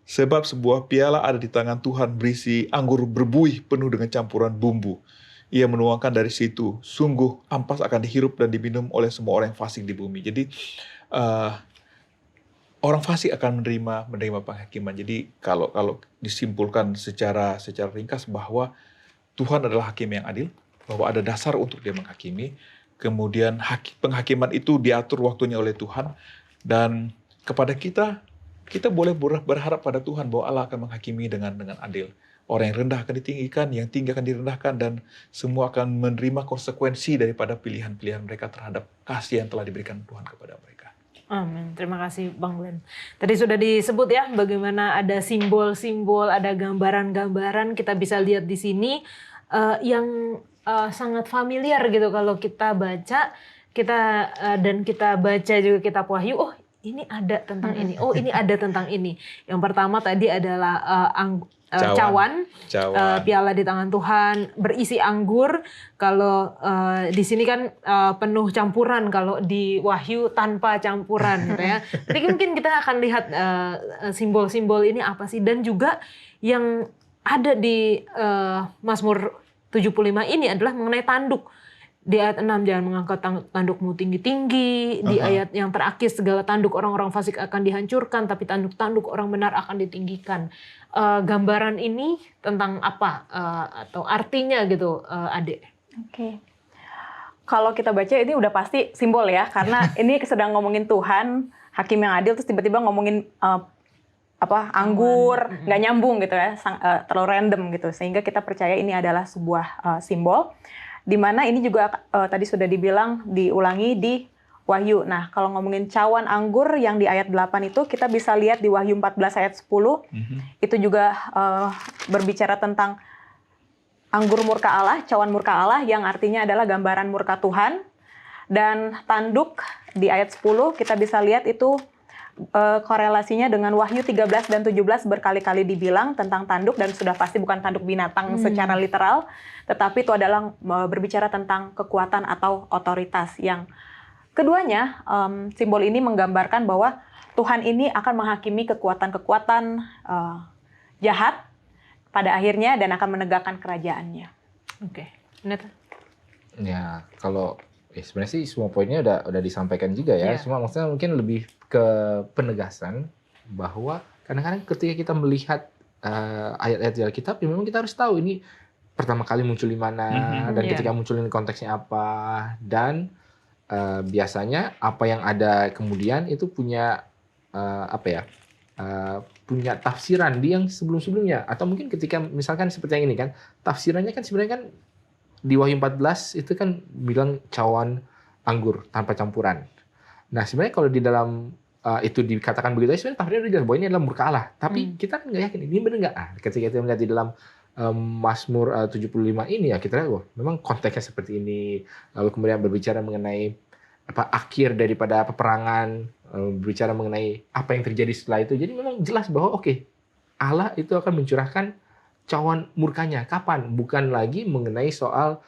Speaker 2: sebab sebuah piala ada di tangan Tuhan berisi anggur berbuih penuh dengan campuran bumbu. Ia menuangkan dari situ, sungguh ampas akan dihirup dan diminum oleh semua orang yang fasik di bumi. Jadi orang fasik akan menerima penghakiman. Jadi kalau disimpulkan secara ringkas bahwa Tuhan adalah hakim yang adil, bahwa ada dasar untuk dia menghakimi. Kemudian penghakiman itu diatur waktunya oleh Tuhan, dan kepada kita boleh berharap pada Tuhan bahwa Allah akan menghakimi dengan adil. Orang yang rendah akan ditinggikan, yang tinggi akan direndahkan, dan semua akan menerima konsekuensi daripada pilihan-pilihan mereka terhadap kasih yang telah diberikan Tuhan kepada mereka.
Speaker 1: Amin. Terima kasih Bang Glenn. Tadi sudah disebut ya bagaimana ada simbol-simbol, ada gambaran-gambaran kita bisa lihat di sini yang sangat familiar gitu kalau kita baca, dan kita baca juga kitab Wahyu. Oh, ini ada tentang ini. Oh, ini ada tentang ini. Yang pertama tadi adalah cawan, piala di tangan Tuhan, berisi anggur. Kalau di sini kan penuh campuran, kalau di Wahyu tanpa campuran gitu ya. Jadi mungkin kita akan lihat simbol-simbol ini apa sih, dan juga yang ada di Mazmur 75 ini adalah mengenai tanduk. Di ayat 6, jangan mengangkat tandukmu tinggi-tinggi. Di ayat yang terakhir, segala tanduk orang-orang fasik akan dihancurkan, tapi tanduk-tanduk orang benar akan ditinggikan. Gambaran ini tentang apa? Atau artinya gitu, Ade?
Speaker 3: Oke. Kalau kita baca ini udah pasti simbol ya, karena ini sedang ngomongin Tuhan, hakim yang adil, terus tiba-tiba ngomongin anggur, nggak nyambung gitu ya, terlalu random gitu. Sehingga kita percaya ini adalah sebuah simbol. Di mana ini juga tadi sudah diulangi di Wahyu. Nah, kalau ngomongin cawan anggur yang di ayat 8 itu, kita bisa lihat di Wahyu 14 ayat 10. Itu juga berbicara tentang anggur murka Allah, cawan murka Allah, yang artinya adalah gambaran murka Tuhan. Dan tanduk di ayat 10 kita bisa lihat itu korelasinya dengan Wahyu 13 dan 17 berkali-kali dibilang tentang tanduk, dan sudah pasti bukan tanduk binatang secara literal, tetapi itu adalah berbicara tentang kekuatan atau otoritas, yang keduanya simbol ini menggambarkan bahwa Tuhan ini akan menghakimi kekuatan-kekuatan jahat pada akhirnya dan akan menegakkan kerajaannya.
Speaker 1: Oke. Neta?
Speaker 4: Ya, kalau sebenarnya sih semua poinnya udah disampaikan juga ya. Cuma maksudnya mungkin lebih ke penegasan bahwa kadang-kadang ketika kita melihat ayat-ayat di Alkitab, ya memang kita harus tahu ini pertama kali muncul di mana, dan ketika muncul ini konteksnya apa, dan biasanya apa yang ada kemudian itu punya punya tafsiran di yang sebelum-sebelumnya, atau mungkin ketika misalkan seperti yang ini kan, tafsirannya kan sebenarnya kan di Wahyu 14 itu kan bilang cawan anggur tanpa campuran. Nah, sebenarnya kalau di dalam itu dikatakan begitu, sebenarnya tafsirnya udah jelas bahwa ini adalah murka Allah. Tapi kita kan nggak yakin ini benar nggak. Ketika kita melihat di dalam Mazmur 75 ini, ya kita lihat, wah, memang konteksnya seperti ini. Lalu kemudian berbicara mengenai akhir daripada peperangan, berbicara mengenai apa yang terjadi setelah itu. Jadi memang jelas bahwa Allah itu akan mencurahkan cawan murkanya. Kapan? Bukan lagi mengenai soal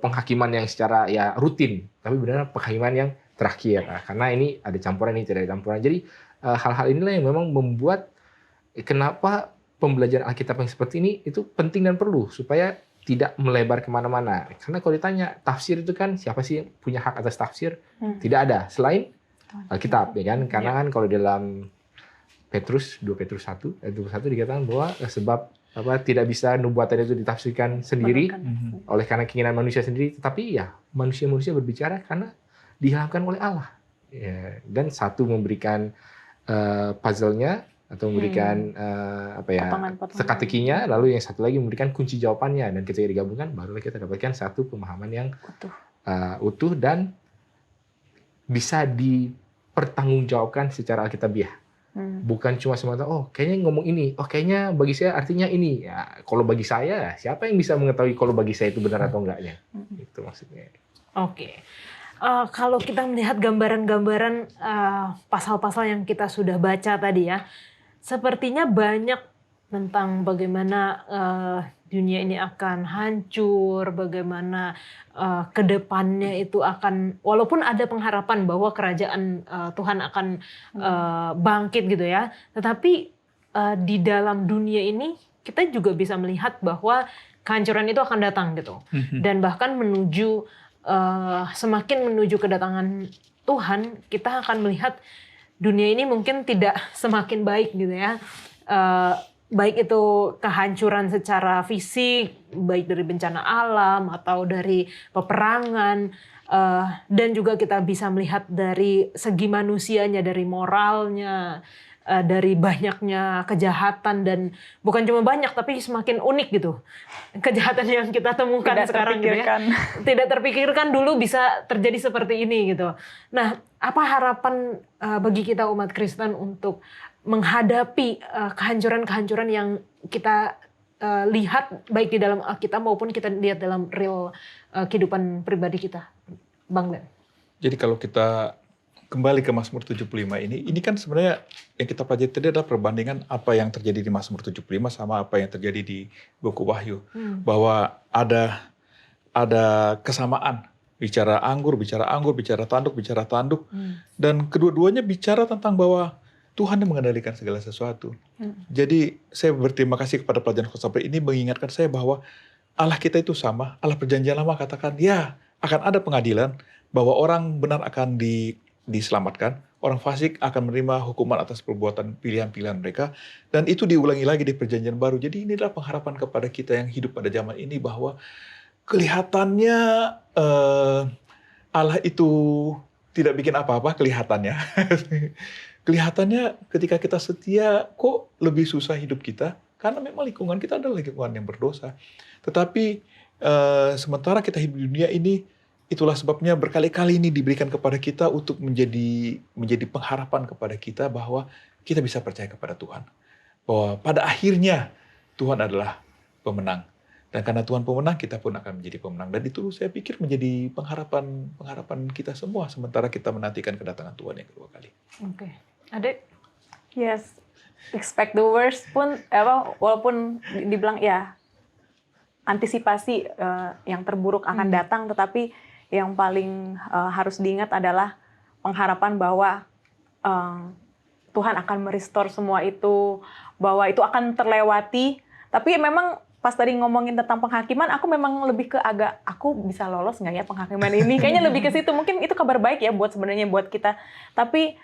Speaker 4: penghakiman yang secara rutin, tapi benar penghakiman yang terakhir. Karena ini ada campuran, ini tidak ada campuran. Jadi hal-hal inilah yang memang membuat kenapa pembelajaran Alkitab yang seperti ini itu penting dan perlu, supaya tidak melebar kemana-mana. Karena kalau ditanya tafsir itu kan, siapa sih yang punya hak atas tafsir? Tidak ada selain Alkitab, ya kan? Karena kan kalau dalam 2 Petrus 1 ayat 21 dikatakan bahwa sebab tidak bisa nubuatan itu ditafsirkan sendiri oleh karena keinginan manusia sendiri, tetapi ya manusia-manusia berbicara karena diilhamkan oleh Allah. Ya, dan satu memberikan puzzle-nya atau memberikan teka-tekinya, lalu yang satu lagi memberikan kunci jawabannya, dan ketika digabungkan barulah kita dapatkan satu pemahaman yang utuh dan bisa dipertanggungjawabkan secara alkitabiah. Bukan cuma semata kayaknya ngomong ini, kayaknya bagi saya artinya ini. Ya, kalau bagi saya, siapa yang bisa mengetahui kalau bagi saya itu benar atau enggaknya? Itu maksudnya.
Speaker 1: Oke. Kalau kita melihat gambaran-gambaran pasal-pasal yang kita sudah baca tadi ya, sepertinya banyak tentang bagaimana dunia ini akan hancur, bagaimana kedepannya itu akan, walaupun ada pengharapan bahwa kerajaan Tuhan akan bangkit gitu ya, tetapi di dalam dunia ini kita juga bisa melihat bahwa kehancuran itu akan datang gitu. Dan bahkan semakin menuju kedatangan Tuhan, kita akan melihat dunia ini mungkin tidak semakin baik gitu ya. Baik itu kehancuran secara fisik, baik dari bencana alam atau dari peperangan, dan juga kita bisa melihat dari segi manusianya, dari moralnya, dari banyaknya kejahatan, dan bukan cuma banyak tapi semakin unik gitu kejahatan yang kita temukan sekarang gitu ya. Tidak terpikirkan dulu bisa terjadi seperti ini gitu. Nah, apa harapan bagi kita umat Kristen untuk menghadapi kehancuran-kehancuran yang kita lihat baik di dalam Alkitab maupun kita lihat dalam real kehidupan pribadi kita, Bang Glenn?
Speaker 2: Jadi kalau kita kembali ke Mazmur 75 ini kan sebenarnya yang kita pelajari tadi adalah perbandingan apa yang terjadi di Mazmur 75 sama apa yang terjadi di buku Wahyu. Bahwa ada kesamaan, bicara anggur, bicara tanduk, dan kedua-duanya bicara tentang bahwa Tuhan yang mengendalikan segala sesuatu. Jadi saya berterima kasih kepada pelajaran Khotbah ini mengingatkan saya bahwa Allah kita itu sama. Allah Perjanjian Lama katakan, ya akan ada pengadilan, bahwa orang benar akan diselamatkan, orang fasik akan menerima hukuman atas perbuatan pilihan-pilihan mereka, dan itu diulangi lagi di Perjanjian Baru. Jadi inilah pengharapan kepada kita yang hidup pada zaman ini, bahwa kelihatannya Allah itu tidak bikin apa-apa kelihatannya. Kelihatannya ketika kita setia kok lebih susah hidup kita, karena memang lingkungan kita adalah lingkungan yang berdosa. Tetapi sementara kita hidup di dunia ini, itulah sebabnya berkali-kali ini diberikan kepada kita untuk menjadi pengharapan kepada kita bahwa kita bisa percaya kepada Tuhan. Bahwa pada akhirnya Tuhan adalah pemenang. Dan karena Tuhan pemenang, kita pun akan menjadi pemenang. Dan itu saya pikir menjadi pengharapan kita semua sementara kita menantikan kedatangan Tuhan yang kedua kali.
Speaker 1: Oke. Adik?
Speaker 3: Yes, expect the worst pun, walaupun dibilang ya antisipasi yang terburuk akan datang, tetapi yang paling harus diingat adalah pengharapan bahwa Tuhan akan merestore semua itu, bahwa itu akan terlewati. Tapi memang pas tadi ngomongin tentang penghakiman, aku memang lebih ke aku bisa lolos nggak ya penghakiman ini? Kayaknya lebih ke situ. Mungkin itu kabar baik ya sebenarnya buat kita. Tapi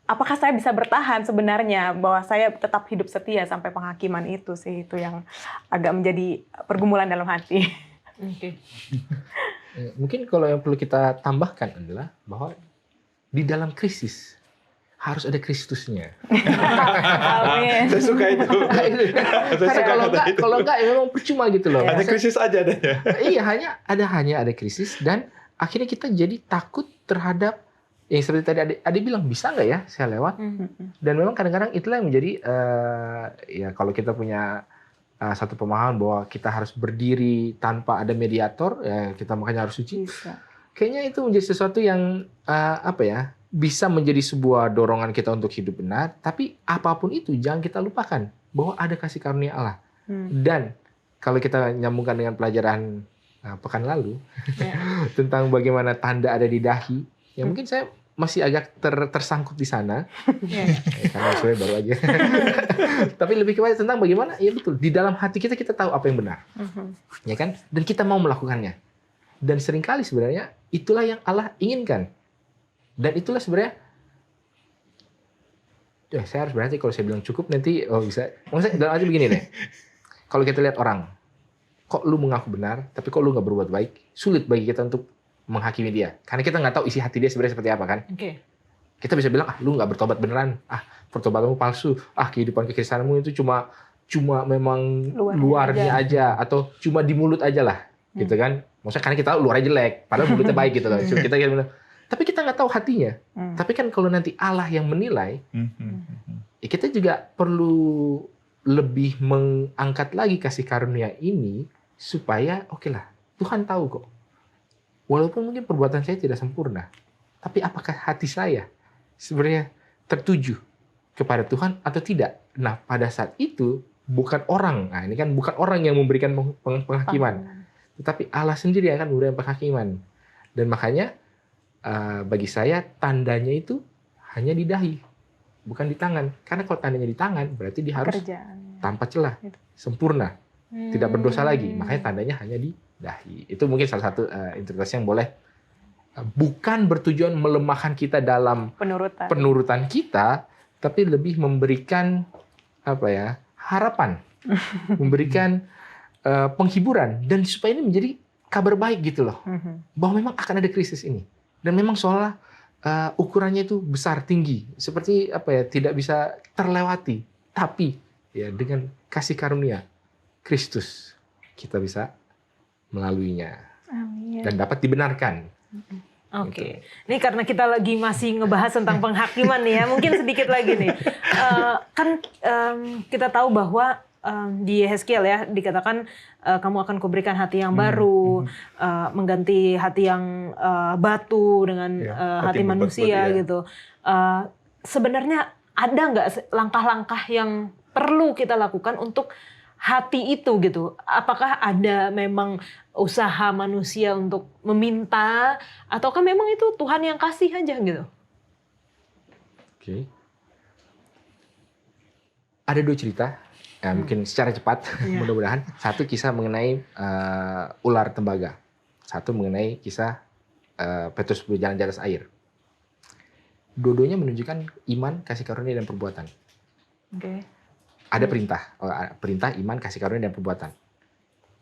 Speaker 3: apakah saya bisa bertahan sebenarnya bahwa saya tetap hidup setia sampai penghakiman itu sih, itu yang agak menjadi pergumulan dalam hati.
Speaker 1: Oke.
Speaker 4: Mungkin kalau yang perlu kita tambahkan adalah bahwa di dalam krisis harus ada Kristusnya.
Speaker 3: Amin.
Speaker 2: Saya suka itu.
Speaker 4: Kalau enggak ya memang percuma gitu loh.
Speaker 2: Hanya krisis aja adanya.
Speaker 4: Iya, hanya ada krisis, dan akhirnya kita jadi takut terhadap yang seperti tadi Ade bilang, bisa nggak ya saya lewat? Dan memang kadang-kadang itulah yang menjadi ya kalau kita punya satu pemahaman bahwa kita harus berdiri tanpa ada mediator, ya kita makanya harus suci.
Speaker 3: Bisa.
Speaker 4: Kayaknya itu menjadi sesuatu yang bisa menjadi sebuah dorongan kita untuk hidup benar. Tapi apapun itu jangan kita lupakan bahwa ada kasih karunia Allah. Dan kalau kita nyambungkan dengan pelajaran pekan lalu tentang bagaimana tanda ada di dahi, ya mungkin saya masih agak tersangkut di sana, karena saya baru aja. Tapi lebih kepada tentang bagaimana, ya betul, di dalam hati kita tahu apa yang benar, ya kan? Dan kita mau melakukannya. Dan seringkali sebenarnya itulah yang Allah inginkan. Dan itulah sebenarnya, saya harus berarti kalau saya bilang cukup nanti bisa. Maksudnya dalam arti begini deh, kalau kita lihat orang, kok lu mengaku benar, tapi kok lu nggak berbuat baik, sulit bagi kita untuk menghakimi dia, karena kita nggak tahu isi hati dia sebenarnya seperti apa kan. Kita bisa bilang, lu nggak bertobat beneran, pertobatanmu palsu, kehidupan kekristenanmu itu cuma memang luarnya aja, atau cuma di mulut aja lah, gitu kan. Maksudnya karena kita tahu luarnya jelek, padahal mulutnya baik gitu loh. Kita bilang, tapi kita nggak tahu hatinya. Tapi kan kalau nanti Allah yang menilai, ya kita juga perlu lebih mengangkat lagi kasih karunia ini supaya oke lah, Tuhan tahu kok. Walaupun mungkin perbuatan saya tidak sempurna, tapi apakah hati saya sebenarnya tertuju kepada Tuhan atau tidak? Nah, pada saat itu bukan orang. Nah, ini kan bukan orang yang memberikan penghakiman, tetapi Allah sendiri yang akan memberikan penghakiman. Dan makanya bagi saya tandanya itu hanya di dahi, bukan di tangan. Karena kalau tandanya di tangan berarti dia harus tanpa celah, sempurna. tidak berdosa lagi. Makanya tandanya hanya di dahi. Itu mungkin salah satu interpretasi yang boleh bukan bertujuan melemahkan kita dalam penurutan kita, tapi lebih memberikan harapan, memberikan penghiburan, dan supaya ini menjadi kabar baik gitu loh, bahwa memang akan ada krisis ini, dan memang seolah ukurannya itu besar tinggi, seperti tidak bisa terlewati, tapi ya dengan kasih karunia Kristus kita bisa melaluinya.
Speaker 3: Amin.
Speaker 4: Dan dapat dibenarkan.
Speaker 1: Oke, ini karena kita lagi masih ngebahas tentang penghakiman nih ya, mungkin sedikit lagi nih. Kita tahu bahwa di Yeskiel ya dikatakan kamu akan kuberikan hati yang baru, mengganti hati yang batu dengan hati manusia gitu. Sebenarnya ada nggak langkah-langkah yang perlu kita lakukan untuk hati itu gitu? Apakah ada memang usaha manusia untuk meminta, ataukah memang itu Tuhan yang kasih aja gitu?
Speaker 4: Oke. Ada 2 cerita, mungkin secara cepat, mudah-mudahan. Satu kisah mengenai ular tembaga, satu mengenai kisah Petrus berjalan di atas air. Dua-duanya menunjukkan iman, kasih karunia, dan perbuatan.
Speaker 1: Oke.
Speaker 4: Ada perintah, iman, kasih karunia, dan perbuatan.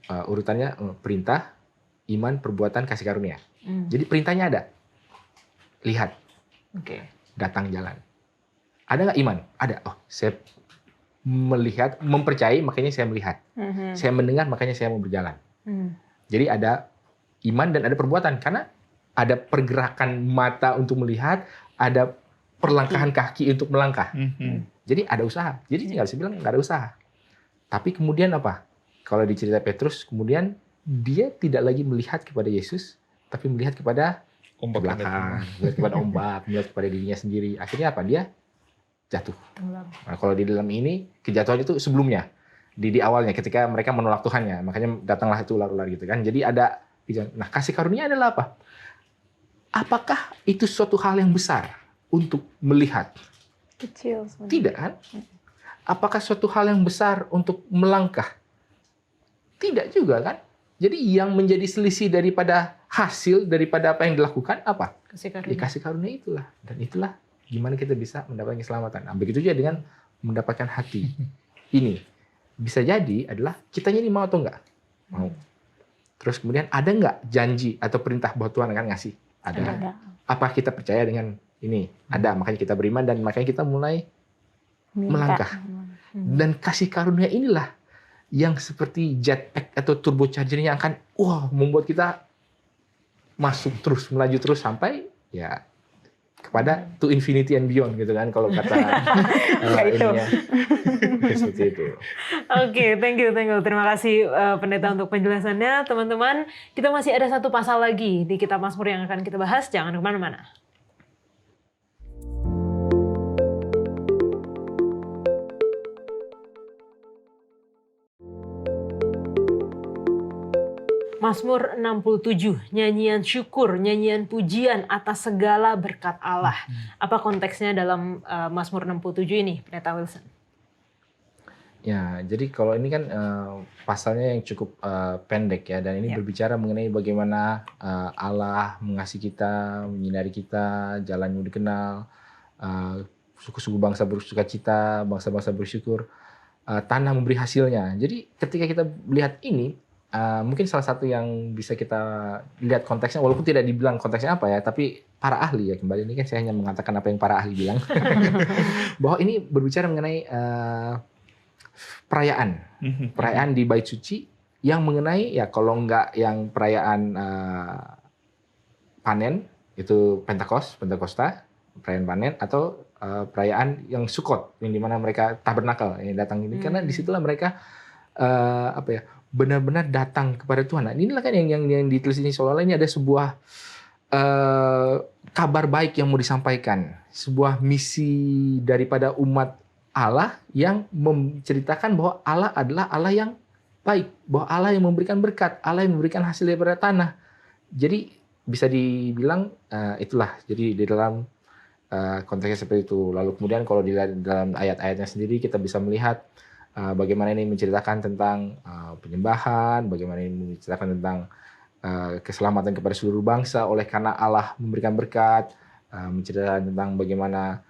Speaker 4: Urutannya perintah, iman, perbuatan, kasih karunia. Jadi perintahnya ada. Lihat. Datang jalan. Ada nggak iman? Ada. Oh, saya melihat, mempercayai, makanya saya melihat. Saya mendengar, makanya saya mau berjalan. Jadi ada iman dan ada perbuatan. Karena ada pergerakan mata untuk melihat, ada perlangkahan kaki untuk melangkah. Jadi ada usaha. Jadi nggak bisa bilang nggak ada usaha. Tapi kemudian apa? Kalau di cerita Petrus, kemudian dia tidak lagi melihat kepada Yesus, tapi melihat kepada
Speaker 2: Ombak
Speaker 4: belakang, melihat kepada ombak, melihat kepada dirinya sendiri. Akhirnya apa? Dia jatuh. Nah, kalau di dalam ini, kejatuhan itu sebelumnya. Di awalnya, ketika mereka menolak Tuhannya. Makanya datanglah itu ular-ular gitu kan. Jadi ada, nah kasih karunia adalah apa? Apakah itu suatu hal yang besar untuk melihat?
Speaker 3: Kecil sebenarnya.
Speaker 4: Tidak kan? Apakah suatu hal yang besar untuk melangkah? Tidak juga kan? Jadi yang menjadi selisih daripada hasil, daripada apa yang dilakukan, apa?
Speaker 1: Kasih karunia.
Speaker 4: Dikasih karunia itulah. Dan itulah gimana kita bisa mendapatkan keselamatan. Nah, begitu juga dengan mendapatkan hati. Ini bisa jadi adalah kitanya ini mau atau enggak? Mau. Terus kemudian ada nggak janji atau perintah bahwa Tuhan akan ngasih? Ada. Apa kita percaya dengan ini? Ada, makanya kita beriman dan makanya kita mulai melangkah. Dan kasih karunia inilah yang seperti jetpack atau turbocharger-nya akan membuat kita masuk terus, melaju terus sampai ya kepada to infinity and beyond gitu kan kalau kata ininya. Seperti itu.
Speaker 1: Oke, thank you. Terima kasih pendeta untuk penjelasannya, teman-teman. Kita masih ada satu pasal lagi di Kitab Mazmur yang akan kita bahas. Jangan kemana-mana. Mazmur 67, nyanyian syukur, nyanyian pujian atas segala berkat Allah. Apa konteksnya dalam Mazmur 67 ini, Pendeta Wilson?
Speaker 4: Ya, jadi kalau ini kan pasalnya yang cukup pendek ya, dan ini berbicara mengenai bagaimana Allah mengasihi kita, menyinari kita, jalannya dikenal, suku-suku bangsa bersukacita, bangsa-bangsa bersyukur, tanah memberi hasilnya. Jadi ketika kita lihat ini, mungkin salah satu yang bisa kita lihat konteksnya, walaupun tidak dibilang konteksnya apa ya, tapi para ahli ya, kembali ini kan saya hanya mengatakan apa yang para ahli bilang, bahwa ini berbicara mengenai perayaan di Bait Suci yang mengenai ya kalau enggak yang perayaan panen itu Pentakosta, perayaan panen, atau perayaan yang Sukot yang dimana mereka tabernakel yang datang ini, karena disitulah mereka benar-benar datang kepada Tuhan. Nah, inilah kan yang ditulis ini, seolah-olah ini ada sebuah kabar baik yang mau disampaikan, sebuah misi daripada umat Allah yang menceritakan bahwa Allah adalah Allah yang baik, bahwa Allah yang memberikan berkat, Allah yang memberikan hasil daripada tanah. Jadi bisa dibilang itulah, jadi di dalam konteksnya seperti itu. Lalu kemudian kalau di dalam ayat-ayatnya sendiri kita bisa melihat bagaimana ini menceritakan tentang penyembahan, bagaimana ini menceritakan tentang keselamatan kepada seluruh bangsa oleh karena Allah memberikan berkat, menceritakan tentang bagaimana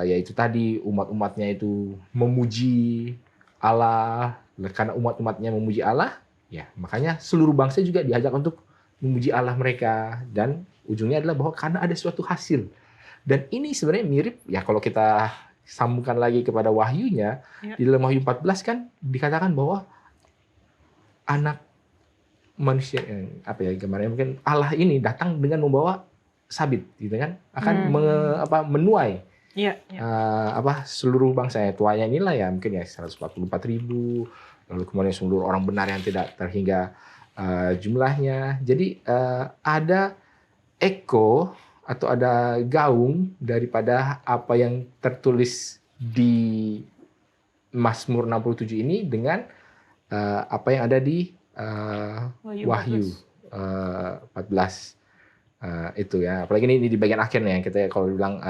Speaker 4: yaitu tadi umat-umatnya itu memuji Allah, karena umat-umatnya memuji Allah, ya makanya seluruh bangsa juga diajak untuk memuji Allah mereka, dan ujungnya adalah bahwa karena ada suatu hasil. Dan ini sebenarnya mirip ya kalau kita sambungkan lagi kepada wahyunya, di dalam Wahyu 14 kan dikatakan bahwa anak manusia kemarin mungkin Allah ini datang dengan membawa sabit gitu kan, akan menuai seluruh bangsa. Tuanya inilah ya mungkin ya 144.000, lalu kemudian seluruh orang benar yang tidak terhingga jumlahnya. Jadi ada eko atau ada gaung daripada apa yang tertulis di Mazmur 67 ini dengan apa yang ada di Wahyu 14 itu ya. Apalagi ini di bagian akhirnya kita kalau bilang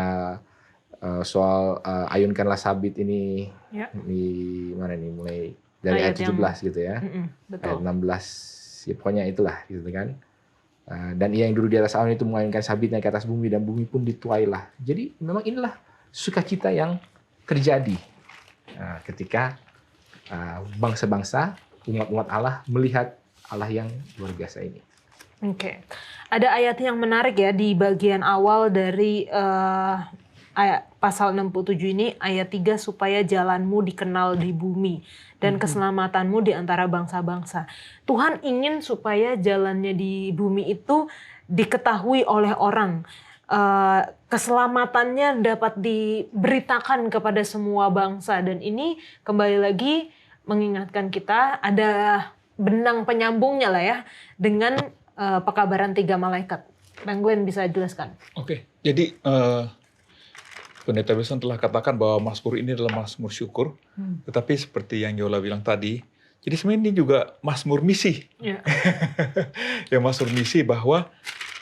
Speaker 4: soal ayunkanlah sabit ini di mana nih, mulai dari ayat 17 gitu ya. Ayat 16 ya pokoknya itulah gitu kan. Dan ia yang duduk di atas awan itu mengayunkan sabitnya ke atas bumi, dan bumi pun dituailah. Jadi memang inilah sukacita yang terjadi ketika bangsa-bangsa, umat-umat Allah melihat Allah yang luar biasa ini.
Speaker 1: Oke. Ada ayat yang menarik ya di bagian awal dari ayat pasal 67 ini, ayat 3, supaya jalanmu dikenal di bumi dan keselamatanmu di antara bangsa-bangsa. Tuhan ingin supaya jalannya di bumi itu diketahui oleh orang. Keselamatannya dapat diberitakan kepada semua bangsa. Dan ini kembali lagi mengingatkan kita ada benang penyambungnya lah ya dengan pekabaran 3 malaikat. Bang Glenn bisa jelaskan?
Speaker 2: Oke, jadi Pendeta Wilson telah katakan bahwa Mazmur ini adalah Mazmur syukur, tetapi seperti yang Yola bilang tadi, jadi sebenarnya ini juga Mazmur misi. Ya, Mazmur misi bahwa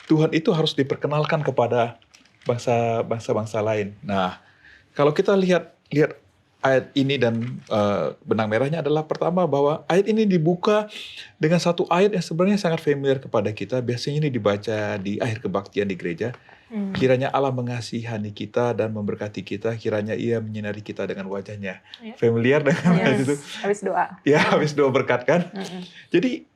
Speaker 2: Tuhan itu harus diperkenalkan kepada bangsa-bangsa lain. Nah, kalau kita lihat ayat ini dan benang merahnya adalah pertama bahwa ayat ini dibuka dengan satu ayat yang sebenarnya sangat familiar kepada kita. Biasanya ini dibaca di akhir kebaktian di gereja. Kiranya Allah mengasihani kita dan memberkati kita, kiranya Ia menyinari kita dengan wajahnya. Familiar dengan ayat itu?
Speaker 3: Habis doa.
Speaker 2: Ya, habis doa berkat kan. Jadi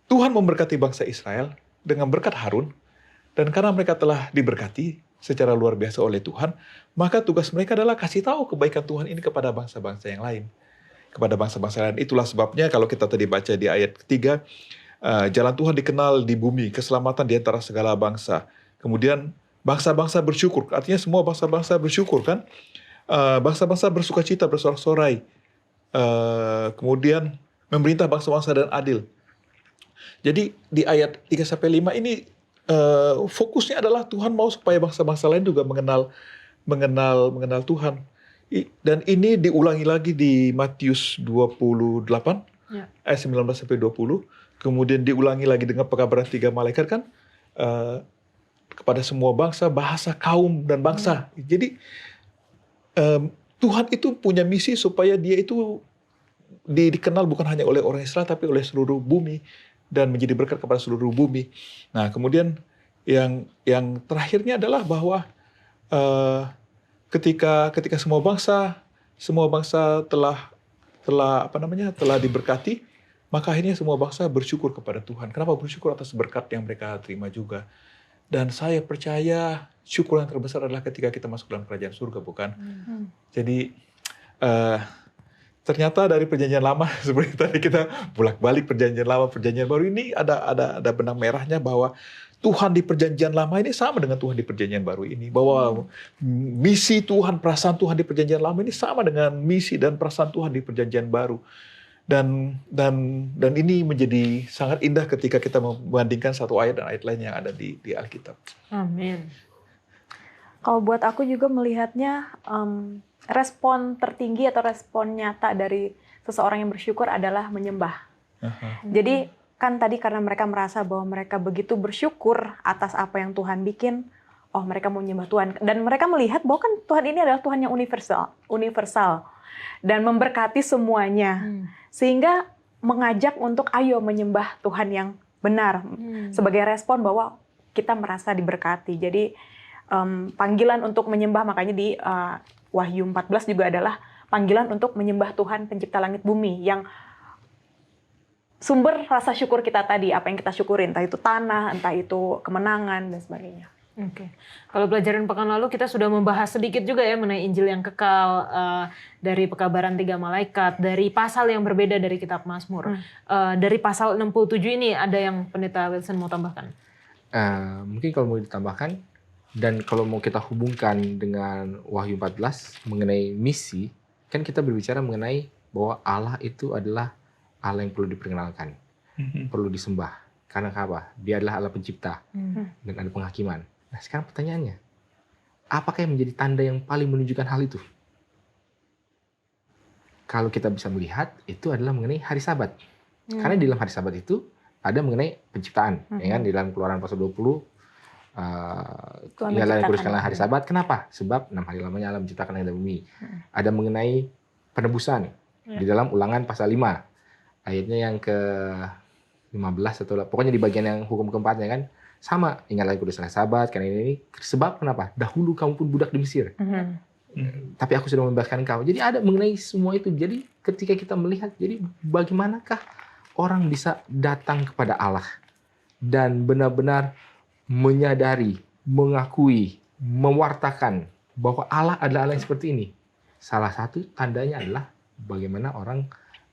Speaker 2: Tuhan memberkati bangsa Israel dengan berkat Harun, dan karena mereka telah diberkati secara luar biasa oleh Tuhan, maka tugas mereka adalah kasih tahu kebaikan Tuhan ini kepada bangsa-bangsa yang lain. Kepada bangsa-bangsa lain. Itulah sebabnya kalau kita tadi baca di ayat ketiga, jalan Tuhan dikenal di bumi, keselamatan di antara segala bangsa. Kemudian bangsa-bangsa bersyukur, artinya semua bangsa-bangsa bersyukur kan. Bangsa-bangsa bersukacita, bersorak-sorai. Kemudian memerintah bangsa-bangsa dan adil. Jadi di ayat 3-5 ini fokusnya adalah Tuhan mau supaya bangsa-bangsa lain juga mengenal Tuhan. Dan ini diulangi lagi di Matius 28 ayat 19-20. Kemudian diulangi lagi dengan pekabaran 3 malaikat kan, kepada semua bangsa, bahasa, kaum, dan bangsa. Jadi Tuhan itu punya misi supaya dia itu dikenal bukan hanya oleh orang Israel, tapi oleh seluruh bumi, dan menjadi berkat kepada seluruh bumi. Nah, kemudian yang terakhirnya adalah bahwa ketika semua bangsa telah diberkati, maka akhirnya semua bangsa bersyukur kepada Tuhan. Kenapa bersyukur? Atas berkat yang mereka terima juga. Dan saya percaya syukur yang terbesar adalah ketika kita masuk dalam kerajaan surga, bukan? Jadi ternyata dari perjanjian lama, seperti tadi kita bolak-balik perjanjian lama, perjanjian baru, ini ada benang merahnya bahwa Tuhan di perjanjian lama ini sama dengan Tuhan di perjanjian baru ini. Bahwa misi Tuhan, perasaan Tuhan di perjanjian lama ini sama dengan misi dan perasaan Tuhan di perjanjian baru. Dan ini menjadi sangat indah ketika kita membandingkan satu ayat dan ayat lain yang ada di Alkitab.
Speaker 1: Amin.
Speaker 3: Kalau buat aku juga melihatnya respon tertinggi atau respon nyata dari seseorang yang bersyukur adalah menyembah. Jadi kan tadi karena mereka merasa bahwa mereka begitu bersyukur atas apa yang Tuhan bikin, oh mereka mau menyembah Tuhan. Dan mereka melihat bahwa kan Tuhan ini adalah Tuhan yang universal dan memberkati semuanya. Sehingga mengajak untuk ayo menyembah Tuhan yang benar. Sebagai respon bahwa kita merasa diberkati. Jadi panggilan untuk menyembah, makanya di Wahyu 14 juga adalah panggilan untuk menyembah Tuhan pencipta langit bumi, yang sumber rasa syukur kita tadi, apa yang kita syukurin, entah itu tanah, entah itu kemenangan, dan sebagainya.
Speaker 1: Oke. Kalau pelajaran pekan lalu kita sudah membahas sedikit juga ya mengenai Injil yang kekal, dari pekabaran 3 malaikat, dari pasal yang berbeda dari kitab Mazmur. Dari pasal 67 ini ada yang Pendeta Wilson mau tambahkan?
Speaker 4: Mungkin kalau mau ditambahkan, dan kalau mau kita hubungkan dengan Wahyu 14 mengenai misi, kan kita berbicara mengenai bahwa Allah itu adalah Allah yang perlu diperkenalkan, perlu disembah. Karena apa? Dia adalah Allah pencipta dan ada penghakiman. Nah sekarang pertanyaannya, apakah yang menjadi tanda yang paling menunjukkan hal itu? Kalau kita bisa melihat, itu adalah mengenai hari Sabat. Karena di dalam hari Sabat itu ada mengenai penciptaan, ya kan? Di dalam Keluaran pasal 20, ialah yang kuduskanlah hari Sabat. Kenapa? Sebab 6 hari lamanya Allah menciptakan langit dan bumi. Ada mengenai penebusan di dalam Ulangan pasal 5. Ayatnya yang ke-15 atau pokoknya di bagian yang hukum keempatnya kan sama, ingatlah kuduskanlah Sabat karena ini sebab kenapa? Dahulu kamu pun budak di Mesir. Tapi aku sudah membebaskan kau. Jadi ada mengenai semua itu. Jadi ketika kita melihat, jadi bagaimanakah orang bisa datang kepada Allah dan benar-benar menyadari, mengakui, mewartakan bahwa Allah adalah Allah yang seperti ini. Salah satu tandanya adalah bagaimana orang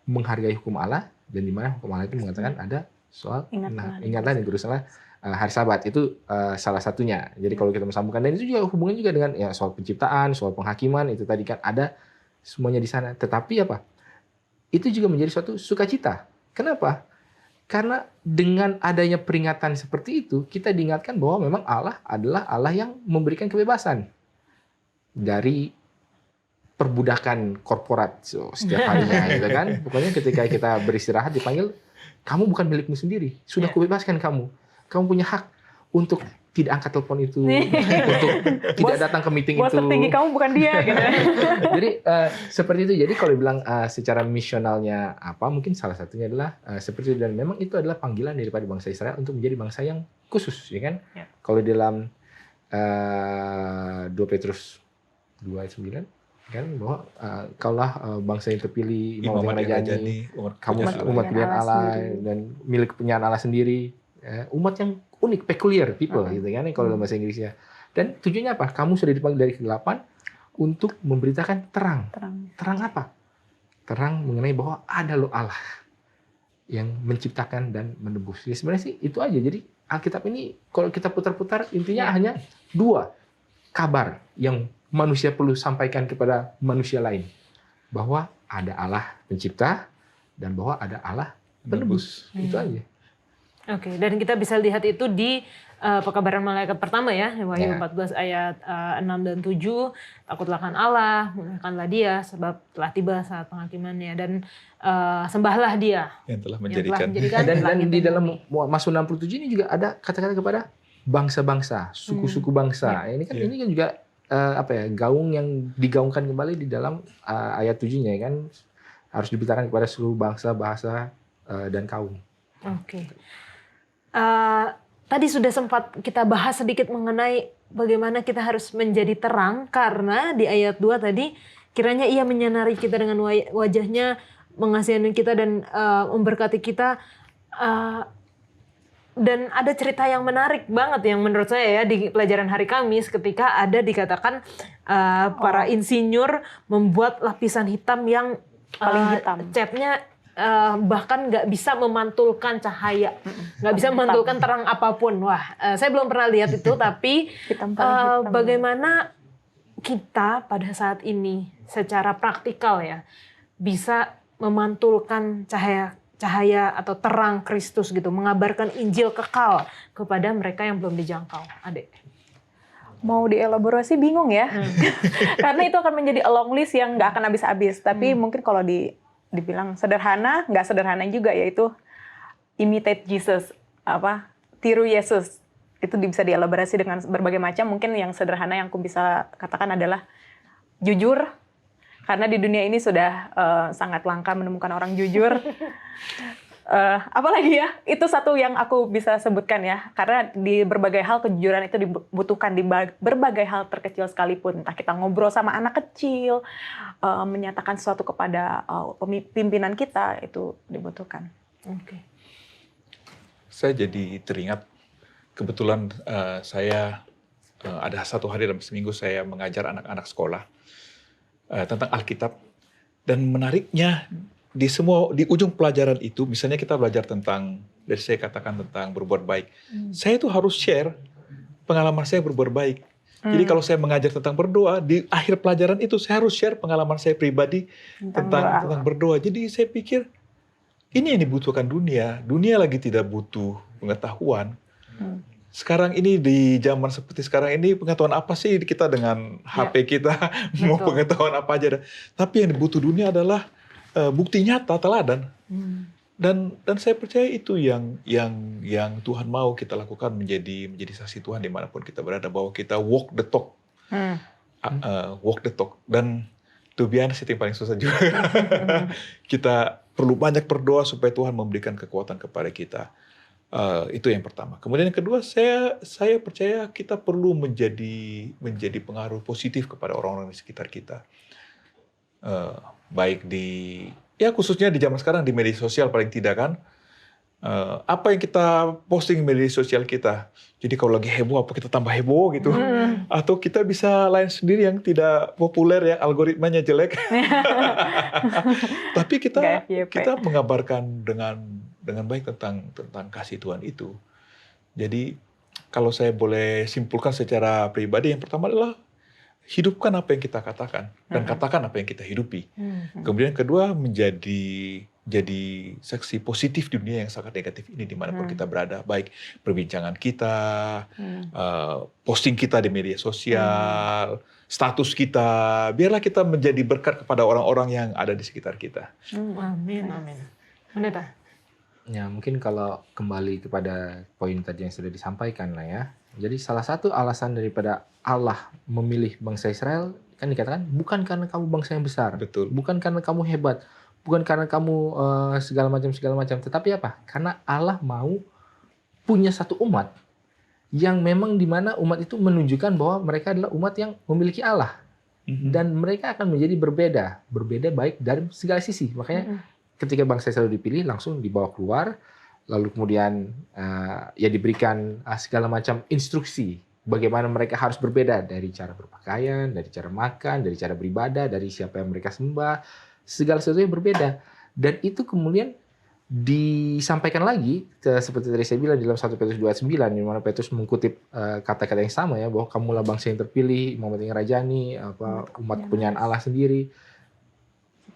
Speaker 4: menghargai hukum Allah, dan di mana hukum Allah itu mengatakan ada soal ingatlah dan kuduskanlah hari Sabat. Itu salah satunya. Jadi kalau kita sambungkan, dan itu juga hubungannya juga dengan ya soal penciptaan, soal penghakiman, itu tadi kan ada semuanya di sana. Tetapi apa? Itu juga menjadi suatu sukacita. Kenapa? Karena dengan adanya peringatan seperti itu, kita diingatkan bahwa memang Allah adalah Allah yang memberikan kebebasan dari perbudakan korporat setiap harinya, gitu kan. Pokoknya ketika kita beristirahat dipanggil, kamu bukan milikmu sendiri, sudah kubebaskan kamu. Kamu punya hak untuk tidak angkat telepon itu, untuk tidak datang ke meeting
Speaker 3: bos
Speaker 4: itu.
Speaker 3: Bos tertinggi kamu bukan dia, gitu.
Speaker 4: Jadi seperti itu. Jadi kalau bilang secara misionalnya apa, mungkin salah satunya adalah seperti itu. Dan memang itu adalah panggilan daripada bangsa Israel untuk menjadi bangsa yang khusus, ya kan? Ya. Kalau dalam 2 Petrus 2 ayat 9 kan bahwa kaulah bangsa yang terpilih, imam yang rajani, kamu umat pilihan Allah dan milik kepunyaan Allah sendiri. Umat yang unik, peculiar people, gitu kan, kalau dalam bahasa Inggrisnya. Dan tujuannya apa? Kamu sudah dipanggil dari kegelapan untuk memberitakan terang. Terang apa? Terang mengenai bahwa ada loh Allah yang menciptakan dan menebus. Ya, sebenarnya sih itu aja. Jadi Alkitab ini kalau kita putar-putar intinya hanya 2 kabar yang manusia perlu sampaikan kepada manusia lain. Bahwa ada Allah pencipta dan bahwa ada Allah penebus. Itu aja.
Speaker 1: Oke, dan kita bisa lihat itu di pekabaran malaikat pertama ya, Wahyu 14 ayat 6 dan 7. Takutlah akan Allah, muliakanlah Dia, sebab telah tiba saat penghakimannya, dan sembahlah Dia
Speaker 2: yang telah menjadikan.
Speaker 4: Dan di dalam Mazmur 67 ini juga ada kata-kata kepada bangsa-bangsa, suku-suku bangsa. Ini kan juga gaung yang digaungkan kembali di dalam ayat 7-nya kan, harus diberitakan kepada seluruh bangsa, bahasa dan kaum.
Speaker 1: Oke. Tadi sudah sempat kita bahas sedikit mengenai bagaimana kita harus menjadi terang, karena di ayat 2 tadi kiranya Ia menyinari kita dengan wajahnya, mengasihani kita dan memberkati kita. Dan ada cerita yang menarik banget yang menurut saya ya di pelajaran hari Kamis, ketika ada dikatakan para insinyur membuat lapisan hitam yang
Speaker 3: paling hitam,
Speaker 1: catnya bahkan nggak bisa memantulkan cahaya, nggak bisa memantulkan terang apapun. Wah, saya belum pernah lihat itu, tapi bagaimana kita pada saat ini secara praktikal ya bisa memantulkan cahaya atau terang Kristus gitu, mengabarkan Injil kekal kepada mereka yang belum dijangkau. Adek.
Speaker 3: Mau dielaborasi bingung ya, karena itu akan menjadi a long list yang nggak akan habis-habis. Tapi mungkin kalau dibilang sederhana, nggak sederhana juga, yaitu imitate Jesus, tiru Yesus. itu bisa dielaborasi dengan berbagai macam. Mungkin yang sederhana yang aku bisa katakan adalah jujur, karena di dunia ini sudah sangat langka menemukan orang jujur. Apalagi ya, itu satu yang aku bisa sebutkan ya, karena di berbagai hal kejujuran itu dibutuhkan di berbagai hal terkecil sekalipun. Entah kita ngobrol sama anak kecil, menyatakan sesuatu kepada pimpinan kita, itu dibutuhkan.
Speaker 1: Oke.
Speaker 2: Saya jadi teringat, kebetulan saya ada satu hari dalam seminggu saya mengajar anak-anak sekolah tentang Alkitab, dan menariknya di ujung pelajaran itu, misalnya kita belajar tentang, dari saya katakan tentang berbuat baik, saya itu harus share pengalaman saya berbuat baik. Jadi kalau saya mengajar tentang berdoa, di akhir pelajaran itu saya harus share pengalaman saya pribadi tentang berdoa. Jadi saya pikir ini yang dibutuhkan dunia. Dunia lagi tidak butuh pengetahuan. Sekarang ini di zaman seperti sekarang ini, pengetahuan apa sih kita dengan HP kita, mau pengetahuan apa aja. Tapi yang dibutuh dunia adalah bukti nyata, teladan. Dan saya percaya itu yang Tuhan mau kita lakukan, menjadi saksi Tuhan dimanapun kita berada, bahwa kita walk the talk. Walk the talk. Dan to be honest, itu yang paling susah juga. Kita perlu banyak berdoa supaya Tuhan memberikan kekuatan kepada kita. Itu yang pertama. Kemudian yang kedua, saya percaya kita perlu menjadi pengaruh positif kepada orang-orang di sekitar kita. Baik khususnya di zaman sekarang di media sosial paling tidak kan. Apa yang kita posting di media sosial kita. Jadi kalau lagi heboh, apa kita tambah heboh gitu. Atau kita bisa lain sendiri yang tidak populer, yang algoritmanya jelek. Tapi kita mengabarkan dengan baik tentang kasih Tuhan itu. Jadi kalau saya boleh simpulkan secara pribadi, yang pertama adalah hidupkan apa yang kita katakan dan katakan apa yang kita hidupi. Kemudian kedua, menjadi saksi positif di dunia yang sangat negatif ini dimanapun kita berada, baik perbincangan kita, posting kita di media sosial, status kita, biarlah kita menjadi berkat kepada orang-orang yang ada di sekitar kita.
Speaker 1: Amin, amin. Pendeta?
Speaker 4: Ya, mungkin kalau kembali kepada poin tadi yang sudah disampaikan lah ya. Jadi salah satu alasan daripada Allah memilih bangsa Israel, kan dikatakan bukan karena kamu bangsa yang besar,
Speaker 2: Betul.
Speaker 4: bukan karena kamu hebat, bukan karena kamu segala macam, tetapi apa? Karena Allah mau punya satu umat yang memang di mana umat itu menunjukkan bahwa mereka adalah umat yang memiliki Allah, dan mereka akan menjadi berbeda baik dari segala sisi. Makanya ketika bangsa Israel dipilih, langsung dibawa keluar, lalu kemudian diberikan segala macam instruksi bagaimana mereka harus berbeda, dari cara berpakaian, dari cara makan, dari cara beribadah, dari siapa yang mereka sembah, segala sesuatu yang berbeda. Dan itu kemudian disampaikan lagi, seperti tadi saya bilang di dalam 1 Petrus 2:9, di mana Petrus mengutip kata-kata yang sama ya, bahwa kamulah bangsa yang terpilih, umat yang rajani, umat kepunyaan Allah sendiri.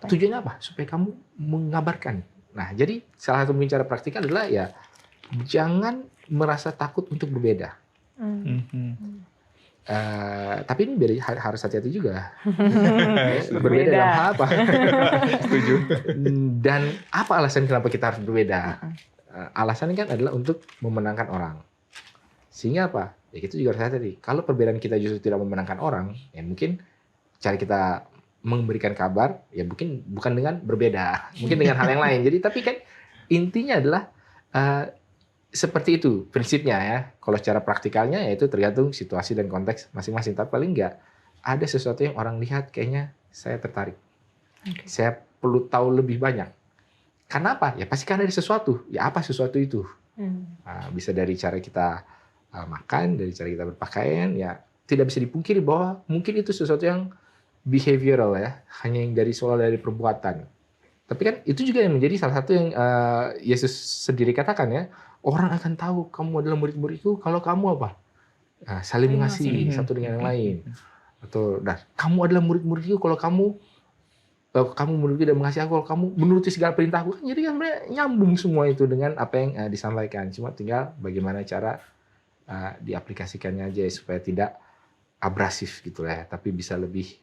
Speaker 4: Tujuannya apa? Supaya kamu mengabarkan. Nah, jadi salah satu mungkin cara praktikal adalah ya jangan merasa takut untuk berbeda. Tapi ini harus hati-hati juga. Berbeda dalam hal apa?
Speaker 2: Setuju.
Speaker 4: Dan apa alasan kenapa kita harus berbeda? Alasannya kan adalah untuk memenangkan orang. Sehingga apa? Ya kita juga harus hati-hati. Kalau perbedaan kita justru tidak memenangkan orang, ya mungkin cara kita memberikan kabar ya mungkin bukan dengan berbeda, mungkin dengan hal yang lain. Jadi tapi kan intinya adalah seperti itu prinsipnya ya. Kalau secara praktikalnya ya itu tergantung situasi dan konteks masing-masing. Tapi paling enggak ada sesuatu yang orang lihat kayaknya saya tertarik. Saya perlu tahu lebih banyak. Karena apa? Ya pasti kan ada sesuatu. Ya apa sesuatu itu? Bisa dari cara kita makan, dari cara kita berpakaian. Ya tidak bisa dipungkiri bahwa mungkin itu sesuatu yang behavioral ya, hanya yang soal dari perbuatan. Tapi kan itu juga yang menjadi salah satu yang Yesus sendiri katakan ya. Orang akan tahu kamu adalah murid-muridku kalau kamu apa? Saling mengasihi satu dengan yang lain. Atau kamu adalah murid-muridku kalau kamu menuruti dan mengasihi aku, kalau kamu menuruti segala perintahku. Jadi kan nyambung semua itu dengan apa yang disampaikan. Cuma tinggal bagaimana cara diaplikasikannya aja supaya tidak abrasif gitu ya, tapi bisa lebih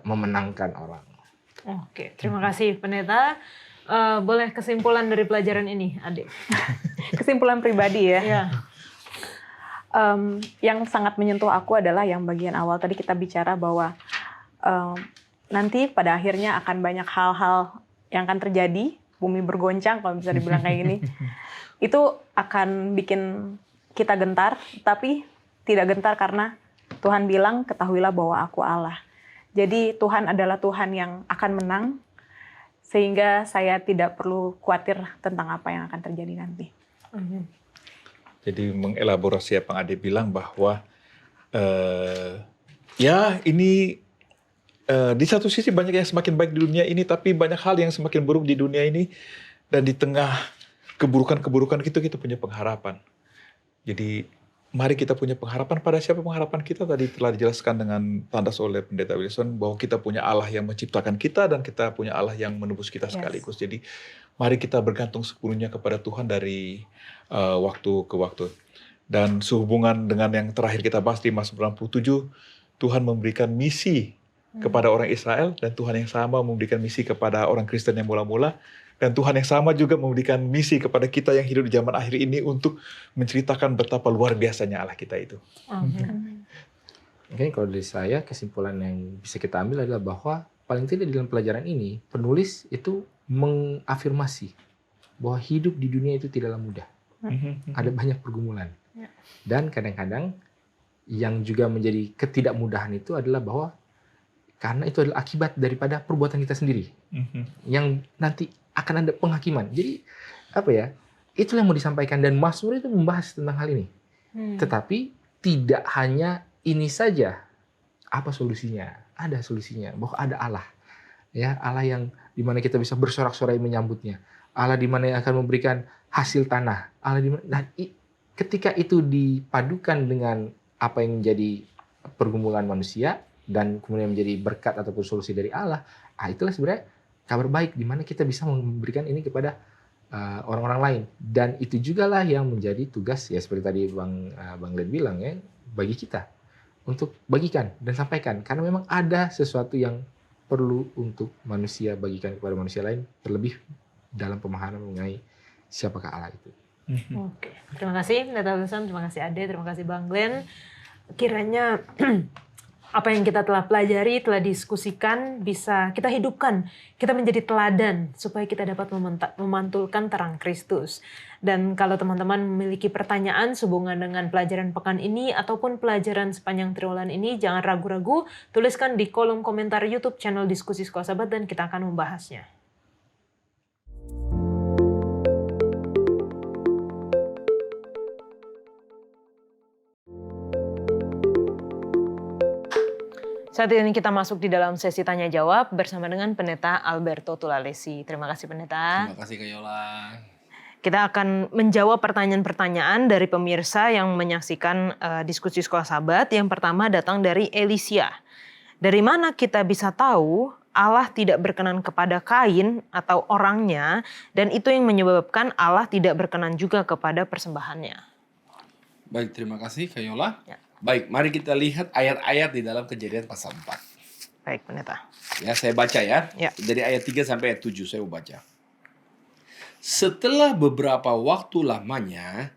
Speaker 4: memenangkan orang.
Speaker 1: Oke, terima kasih Pendeta. Boleh kesimpulan dari pelajaran ini, Adik?
Speaker 3: Kesimpulan pribadi ya.
Speaker 1: Ya.
Speaker 3: Yang sangat menyentuh aku adalah yang bagian awal tadi kita bicara bahwa nanti pada akhirnya akan banyak hal-hal yang akan terjadi, bumi bergoncang kalau bisa dibilang kayak gini. Itu akan bikin kita gentar, tapi tidak gentar karena Tuhan bilang, ketahuilah bahwa aku Allah. Jadi Tuhan adalah Tuhan yang akan menang, sehingga saya tidak perlu khawatir tentang apa yang akan terjadi nanti.
Speaker 2: Jadi mengelaborasi apa yang Ade bilang bahwa ya ini di satu sisi banyak yang semakin baik di dunia ini, tapi banyak hal yang semakin buruk di dunia ini, dan di tengah keburukan-keburukan itu kita punya pengharapan. Jadi mari kita punya pengharapan. Pada siapa pengharapan kita? Tadi telah dijelaskan dengan tandas oleh Pendeta Wilson bahwa kita punya Allah yang menciptakan kita dan kita punya Allah yang menebus kita sekaligus. Jadi mari kita bergantung sepenuhnya kepada Tuhan dari waktu ke waktu. Dan sehubungan dengan yang terakhir kita bahas di Mazmur 67, Tuhan memberikan misi kepada orang Israel, dan Tuhan yang sama memberikan misi kepada orang Kristen yang mula-mula, dan Tuhan yang sama juga memberikan misi kepada kita yang hidup di zaman akhir ini untuk menceritakan betapa luar biasanya Allah kita itu.
Speaker 4: Mungkin kalau dari saya, kesimpulan yang bisa kita ambil adalah bahwa paling tidak dalam pelajaran ini, penulis itu mengafirmasi bahwa hidup di dunia itu tidaklah mudah. Ada banyak pergumulan. Dan kadang-kadang yang juga menjadi ketidakmudahan itu adalah bahwa karena itu adalah akibat daripada perbuatan kita sendiri. Yang nanti akan ada penghakiman. Jadi apa ya? Itulah yang mau disampaikan, dan Mazmur itu membahas tentang hal ini. Tetapi tidak hanya ini saja. Apa solusinya? Ada solusinya. Bahwa ada Allah. Ya, Allah yang dimana kita bisa bersorak-sorai menyambutnya. Allah dimana yang akan memberikan hasil tanah. Allah dimana, nah, ketika itu dipadukan dengan apa yang menjadi pergumulan manusia dan kemudian menjadi berkat ataupun solusi dari Allah, itulah sebenarnya kabar baik di mana kita bisa memberikan ini kepada orang-orang lain. Dan itu jugalah yang menjadi tugas, ya seperti tadi Bang Glenn bilang ya, bagi kita untuk bagikan dan sampaikan, karena memang ada sesuatu yang perlu untuk manusia bagikan kepada manusia lain, terlebih dalam pemahaman mengenai siapakah Allah itu.
Speaker 1: Oke, terima kasih Pendeta Wilson, terima kasih Ade, terima kasih Bang Glenn. Kiranya apa yang kita telah pelajari, telah diskusikan, bisa kita hidupkan, kita menjadi teladan supaya kita dapat memantulkan terang Kristus. Dan kalau teman-teman memiliki pertanyaan sehubungan dengan pelajaran pekan ini ataupun pelajaran sepanjang triwulan ini, jangan ragu-ragu, tuliskan di kolom komentar YouTube channel Diskusi Sekolah Sahabat dan kita akan membahasnya. Saat ini kita masuk di dalam sesi tanya jawab bersama dengan Pendeta Alberto Tulalesi. Terima kasih Pendeta.
Speaker 6: Terima kasih Kak Yola.
Speaker 1: Kita akan menjawab pertanyaan-pertanyaan dari pemirsa yang menyaksikan Diskusi Sekolah Sahabat. Yang pertama datang dari Elisia. Dari mana kita bisa tahu Allah tidak berkenan kepada Kain atau orangnya, dan itu yang menyebabkan Allah tidak berkenan juga kepada persembahannya?
Speaker 6: Baik, terima kasih Kak Yola.
Speaker 1: Ya.
Speaker 6: Baik, mari kita lihat ayat-ayat di dalam Kejadian pasal 4.
Speaker 1: Baik, Pendeta.
Speaker 6: Ya, saya baca ya.
Speaker 1: Ya.
Speaker 6: Dari ayat 3 sampai ayat 7 saya mau baca. Setelah beberapa waktu lamanya,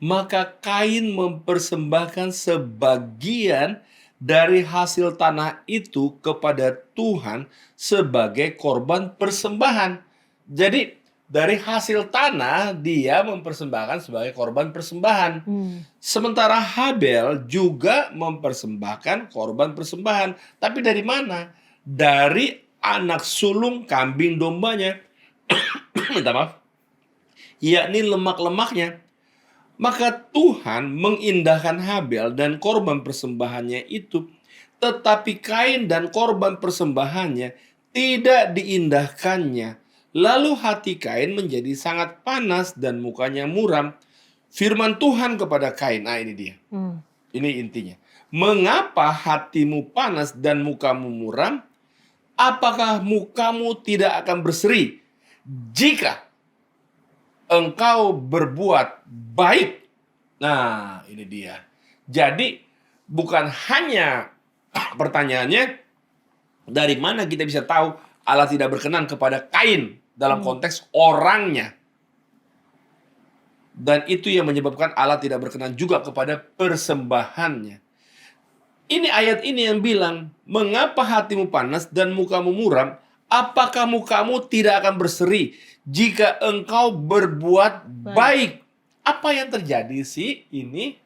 Speaker 6: maka Kain mempersembahkan sebagian dari hasil tanah itu kepada Tuhan sebagai korban persembahan. Jadi dari hasil tanah dia mempersembahkan sebagai korban persembahan. Sementara Habel juga mempersembahkan korban persembahan. Tapi dari mana? Dari anak sulung kambing dombanya. Minta maaf. Yakni lemak-lemaknya. Maka Tuhan mengindahkan Habel dan korban persembahannya itu. Tetapi Kain dan korban persembahannya tidak diindahkannya. Lalu hati Kain menjadi sangat panas dan mukanya muram. Firman Tuhan kepada Kain, ini dia. Ini intinya. Mengapa hatimu panas dan mukamu muram? Apakah mukamu tidak akan berseri jika engkau berbuat baik? Nah, ini dia. Jadi, bukan hanya pertanyaannya, dari mana kita bisa tahu Allah tidak berkenan kepada Kain dalam konteks orangnya. Dan itu yang menyebabkan Allah tidak berkenan juga kepada persembahannya. Ini ayat ini yang bilang, mengapa hatimu panas dan mukamu muram? Apakah mukamu tidak akan berseri jika engkau berbuat baik? Apa yang terjadi sih ini?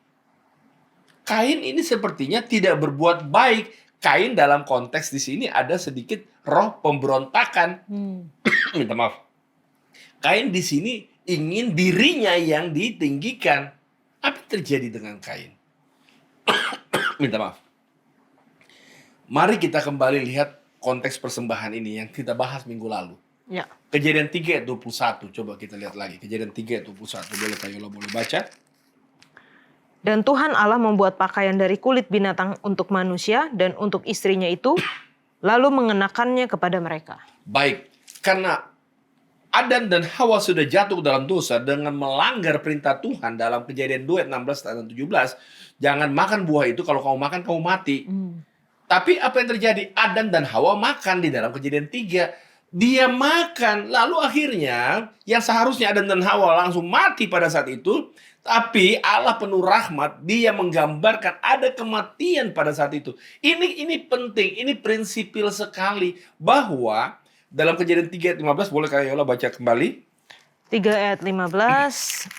Speaker 6: Kain ini sepertinya tidak berbuat baik. Kain dalam konteks di sini ada sedikit roh pemberontakan. Minta maaf. Kain di sini ingin dirinya yang ditinggikan. Apa yang terjadi dengan Kain? Minta maaf. Mari kita kembali lihat konteks persembahan ini yang kita bahas minggu lalu.
Speaker 1: Ya.
Speaker 6: Kejadian 3 ayat 21. Coba kita lihat lagi. Kejadian 3 ayat 21. Boleh Kayola boleh baca?
Speaker 1: Dan Tuhan Allah membuat pakaian dari kulit binatang untuk manusia dan untuk istrinya itu, lalu mengenakannya kepada mereka.
Speaker 6: Baik, karena Adam dan Hawa sudah jatuh dalam dosa dengan melanggar perintah Tuhan dalam Kejadian 2 ayat 16 dan 17. Jangan makan buah itu, kalau kamu makan kamu mati. Tapi apa yang terjadi? Adam dan Hawa makan di dalam Kejadian 3. Dia makan, lalu akhirnya yang seharusnya Adam dan Hawa langsung mati pada saat itu, tapi Allah penuh rahmat, dia menggambarkan ada kematian pada saat itu. Ini penting, ini prinsipil sekali bahwa dalam Kejadian 3 ayat 15, boleh Kayola baca kembali?
Speaker 1: 3 ayat 15.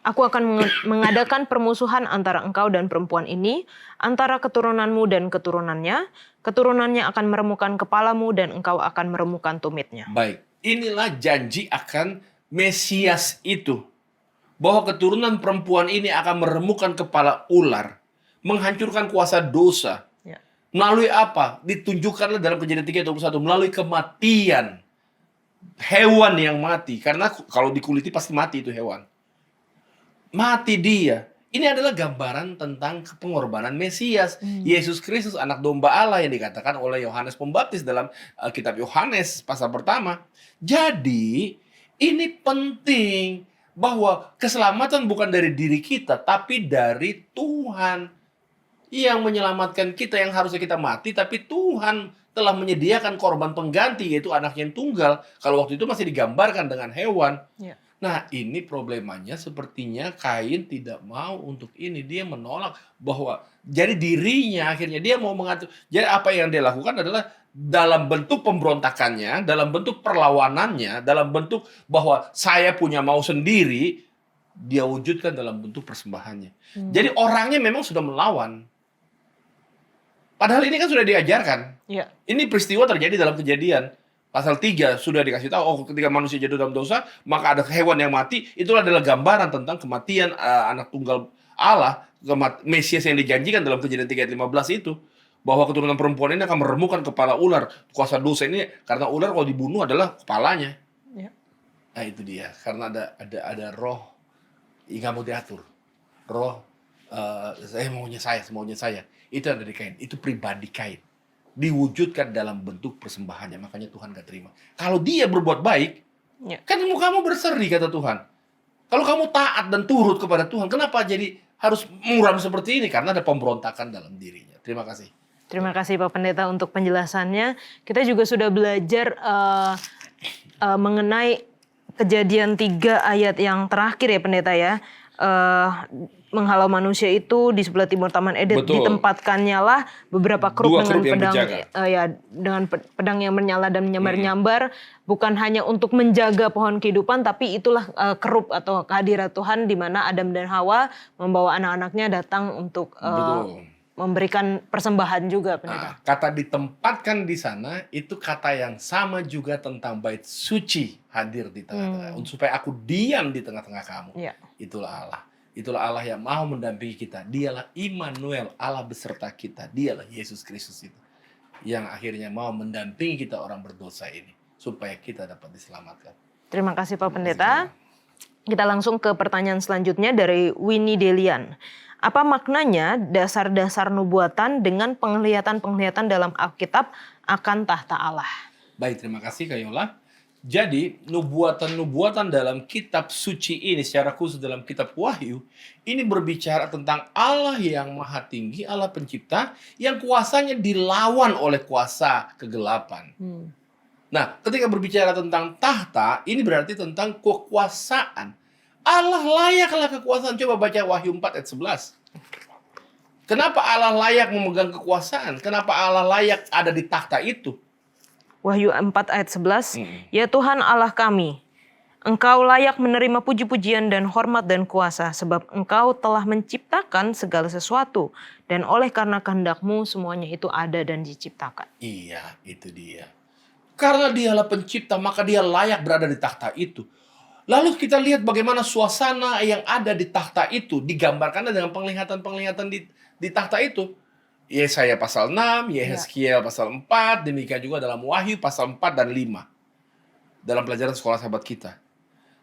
Speaker 1: Aku akan mengadakan permusuhan antara engkau dan perempuan ini, antara keturunanmu dan keturunannya. Keturunannya akan meremukkan kepalamu dan engkau akan meremukkan tumitnya.
Speaker 6: Baik, inilah janji akan Mesias itu. Bahwa keturunan perempuan ini akan meremukkan kepala ular. Menghancurkan kuasa dosa.
Speaker 1: Ya.
Speaker 6: Melalui apa? Ditunjukkanlah dalam Kejadian 3 ayat 21. Melalui kematian. Hewan yang mati. Karena kalau dikuliti pasti mati itu hewan. Mati dia. Ini adalah gambaran tentang pengorbanan Mesias. Yesus Kristus, anak domba Allah yang dikatakan oleh Yohanes Pembaptis dalam kitab Yohanes pasal pertama. Jadi, ini penting bahwa keselamatan bukan dari diri kita, tapi dari Tuhan yang menyelamatkan kita, yang harusnya kita mati, tapi Tuhan telah menyediakan korban pengganti, yaitu anaknya yang tunggal. Kalau waktu itu masih digambarkan dengan hewan.
Speaker 1: Ya.
Speaker 6: Nah, ini problemanya sepertinya Kain tidak mau untuk ini. Dia menolak bahwa jadi dirinya akhirnya dia mau mengatur. Jadi apa yang dia lakukan adalah dalam bentuk pemberontakannya, dalam bentuk perlawanannya, dalam bentuk bahwa saya punya mau sendiri, dia wujudkan dalam bentuk persembahannya. Jadi orangnya memang sudah melawan. Padahal ini kan sudah diajarkan.
Speaker 1: Ya.
Speaker 6: Ini peristiwa terjadi dalam Kejadian. Pasal 3 sudah dikasih tahu, oh ketika manusia jatuh dalam dosa, maka ada hewan yang mati. Itulah adalah gambaran tentang kematian anak tunggal Allah, Mesias yang dijanjikan dalam Kejadian 3 ayat 15 itu. Bahwa keturunan perempuan ini akan meremukkan kepala ular. Kuasa dosa ini, karena ular kalau dibunuh adalah kepalanya.
Speaker 1: Ya.
Speaker 6: Nah itu dia, karena ada roh yang nggak mau diatur. Roh, maunya saya. Itu ada di Kain, itu pribadi Kain. Diwujudkan dalam bentuk persembahannya, makanya Tuhan gak terima. Kalau dia berbuat baik,
Speaker 1: Ya.
Speaker 6: kan kamu berseri kata Tuhan. Kalau kamu taat dan turut kepada Tuhan, kenapa jadi harus muram seperti ini? Karena ada pemberontakan dalam dirinya. Terima kasih.
Speaker 1: Terima kasih Pak Pendeta untuk penjelasannya. Kita juga sudah belajar mengenai Kejadian 3 ayat yang terakhir ya Pendeta ya. Menghalau manusia itu di sebelah timur Taman Eden.
Speaker 6: Betul.
Speaker 1: Ditempatkannya lah beberapa keruk
Speaker 6: Dua
Speaker 1: dengan
Speaker 6: keruk yang
Speaker 1: pedang
Speaker 6: berjaga.
Speaker 1: dengan pedang yang menyala dan menyambar-nyambar, bukan hanya untuk menjaga pohon kehidupan, tapi itulah keruk atau kehadiran Tuhan di mana Adam dan Hawa membawa anak-anaknya datang untuk
Speaker 6: Betul.
Speaker 1: memberikan persembahan juga Pendeta.
Speaker 6: Nah, kata ditempatkan di sana itu kata yang sama juga tentang bait suci hadir di tengah-tengah. Supaya aku diam di tengah-tengah kamu.
Speaker 1: Ya.
Speaker 6: Itulah Allah. Itulah Allah yang mau mendampingi kita. Dialah Immanuel, Allah beserta kita. Dialah Yesus Kristus itu. Yang akhirnya mau mendampingi kita orang berdosa ini. Supaya kita dapat diselamatkan.
Speaker 1: Terima kasih Pak Pendeta. Kita langsung ke pertanyaan selanjutnya dari Winnie Delian. Apa maknanya dasar-dasar nubuatan dengan penglihatan-penglihatan dalam Alkitab akan tahta Allah?
Speaker 6: Baik, terima kasih Kayola. Jadi, nubuatan-nubuatan dalam kitab suci ini, secara khusus dalam kitab Wahyu, ini berbicara tentang Allah yang maha tinggi, Allah pencipta, yang kuasanya dilawan oleh kuasa kegelapan. Nah, ketika berbicara tentang tahta, ini berarti tentang kekuasaan. Allah layaklah kekuasaan. Coba baca Wahyu 4 ayat 11. Kenapa Allah layak memegang kekuasaan? Kenapa Allah layak ada di takhta itu?
Speaker 1: Wahyu 4 ayat 11, Ya Tuhan Allah kami, Engkau layak menerima puji-pujian dan hormat dan kuasa, sebab Engkau telah menciptakan segala sesuatu, dan oleh karena kehendak-Mu semuanya itu ada dan diciptakan.
Speaker 6: Iya, itu dia. Karena dialah pencipta, maka dia layak berada di takhta itu. Lalu kita lihat bagaimana suasana yang ada di takhta itu digambarkan dengan penglihatan-penglihatan di takhta itu. Yesaya pasal 6, Yehezkiel pasal 4, demikian juga dalam Wahyu pasal 4 dan 5. Dalam pelajaran sekolah sahabat kita.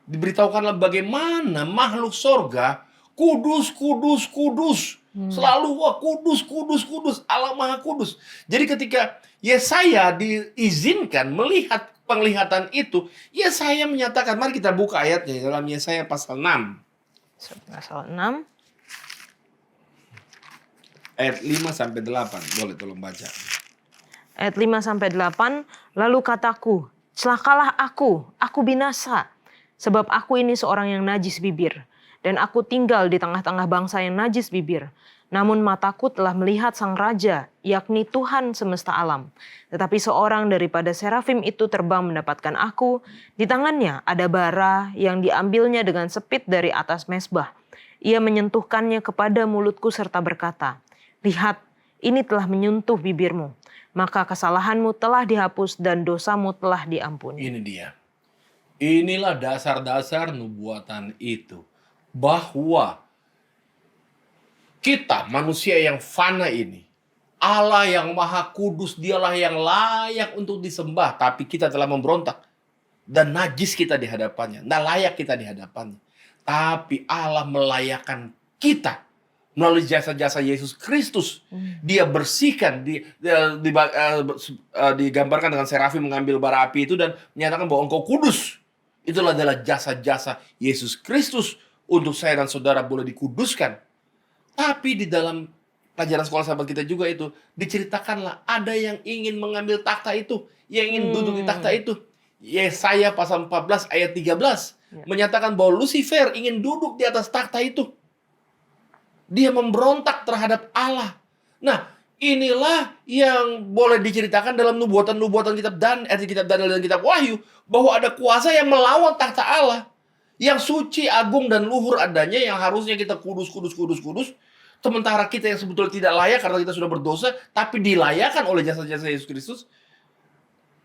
Speaker 6: Diberitahukanlah bagaimana makhluk sorga kudus, kudus, kudus. Selalu wah kudus, kudus, kudus. Allah Maha Kudus. Jadi ketika Yesaya diizinkan melihat penglihatan itu, Yesaya menyatakan, mari kita buka ayatnya dalam Yesaya pasal 6.
Speaker 1: Pasal 6.
Speaker 6: Ayat 5-8. Boleh tolong baca.
Speaker 1: Ayat 5-8, lalu kataku, celakalah aku binasa. Sebab aku ini seorang yang najis bibir, dan aku tinggal di tengah-tengah bangsa yang najis bibir. Namun mataku telah melihat Sang Raja, yakni Tuhan semesta alam. Tetapi seorang daripada serafim itu terbang mendapatkan aku. Di tangannya ada bara yang diambilnya dengan sepit dari atas mezbah. Ia menyentuhkannya kepada mulutku serta berkata, Lihat, ini telah menyentuh bibirmu. Maka kesalahanmu telah dihapus dan dosamu telah diampuni.
Speaker 6: Ini dia. Inilah dasar-dasar nubuatan itu. Bahwa kita manusia yang fana ini, Allah yang Maha Kudus, dialah yang layak untuk disembah. Tapi kita telah memberontak. Dan najis kita di hadapannya. Nggak layak kita di hadapannya. Tapi Allah melayakkan kita melalui jasa-jasa Yesus Kristus. Dia bersihkan, digambarkan dengan serafim mengambil bara api itu dan menyatakan bahwa engkau kudus. Itulah adalah jasa-jasa Yesus Kristus untuk saya dan saudara boleh dikuduskan. Tapi di dalam pelajaran sekolah sahabat kita juga itu diceritakanlah ada yang ingin mengambil takhta itu, yang ingin duduk di takhta itu. Yesaya pasal 14 ayat 13 menyatakan bahwa Lucifer ingin duduk di atas takhta itu. Dia memberontak terhadap Allah. Nah, inilah yang boleh diceritakan dalam nubuatan-nubuatan kitab Daniel dan kitab Wahyu, bahwa ada kuasa yang melawan takhta Allah, yang suci, agung dan luhur adanya, yang harusnya kita kudus. Sementara kita yang sebetulnya tidak layak karena kita sudah berdosa, tapi dilayakkan oleh jasa-jasa Yesus Kristus.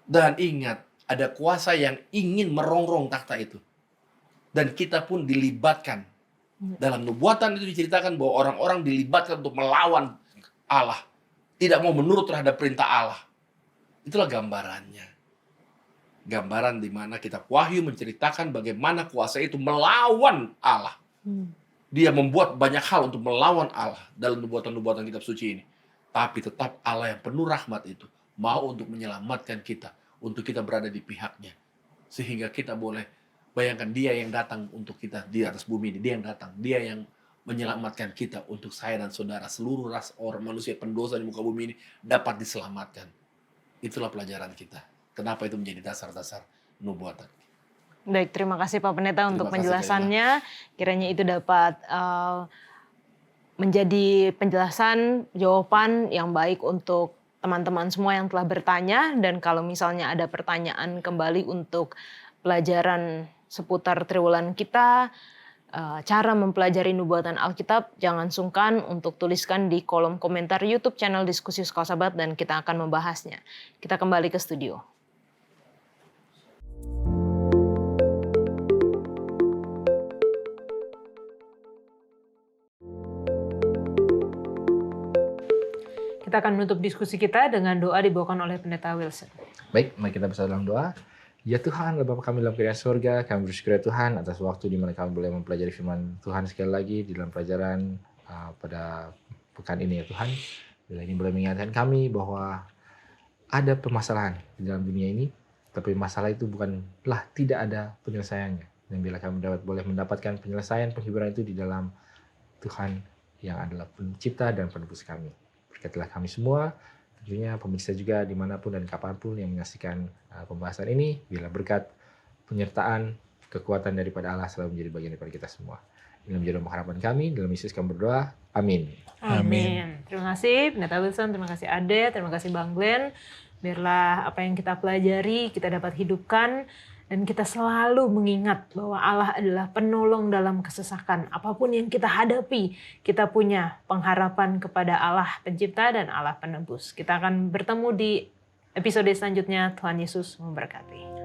Speaker 6: Dan ingat, ada kuasa yang ingin merongrong takhta itu. Dan kita pun dilibatkan. Dalam nubuatan itu diceritakan bahwa orang-orang dilibatkan untuk melawan Allah. Tidak mau menurut terhadap perintah Allah. Itulah gambarannya. Gambaran di mana kitab Wahyu menceritakan bagaimana kuasa itu melawan Allah. Dia membuat banyak hal untuk melawan Allah dalam nubuatan-nubuatan kitab suci ini. Tapi tetap Allah yang penuh rahmat itu mau untuk menyelamatkan kita. Untuk kita berada di pihaknya. Sehingga kita boleh bayangkan dia yang datang untuk kita di atas bumi ini. Dia yang datang. Dia yang menyelamatkan kita untuk saya dan saudara. Seluruh ras orang manusia pendosa di muka bumi ini dapat diselamatkan. Itulah pelajaran kita. Kenapa itu menjadi dasar-dasar nubuatan.
Speaker 1: Baik, terima kasih Pak Pendeta untuk penjelasannya. Kiranya itu dapat menjadi penjelasan, jawaban yang baik untuk teman-teman semua yang telah bertanya. Dan kalau misalnya ada pertanyaan kembali untuk pelajaran seputar triwulan kita, cara mempelajari nubuatan Alkitab, jangan sungkan untuk tuliskan di kolom komentar YouTube channel Diskusi Sekolah Sahabat dan kita akan membahasnya. Kita kembali ke studio. Kita akan menutup diskusi kita dengan doa dibawakan oleh Pendeta Wilson.
Speaker 4: Baik, mari kita bersama dalam doa. Ya Tuhan, Bapa kami dalam kerajaan surga, kami bersyukur ya Tuhan atas waktu di mana kami boleh mempelajari firman Tuhan sekali lagi di dalam pelajaran pada pekan ini ya Tuhan. Bila ini boleh mengingatkan kami bahwa ada permasalahan di dalam dunia ini, tapi masalah itu bukanlah tidak ada penyelesaiannya. Dan bila kami boleh mendapatkan penyelesaian, penghiburan itu di dalam Tuhan yang adalah pencipta dan penebus kami. Berkatilah kami semua, tentunya pemirsa juga dimanapun dan kapanpun yang menyaksikan pembahasan ini, bila berkat penyertaan kekuatan daripada Allah selalu menjadi bagian daripada kita semua. Ini menjadi harapan kami, dalam Yesus kami berdoa. Amin.
Speaker 1: Amin. Terima kasih Pendeta Wilson, terima kasih Ade, terima kasih Bang Glenn. Biarlah apa yang kita pelajari kita dapat hidupkan dan kita selalu mengingat bahwa Allah adalah penolong dalam kesesakan. Apapun yang kita hadapi, kita punya pengharapan kepada Allah Pencipta dan Allah Penebus. Kita akan bertemu di episode selanjutnya. Tuhan Yesus memberkati.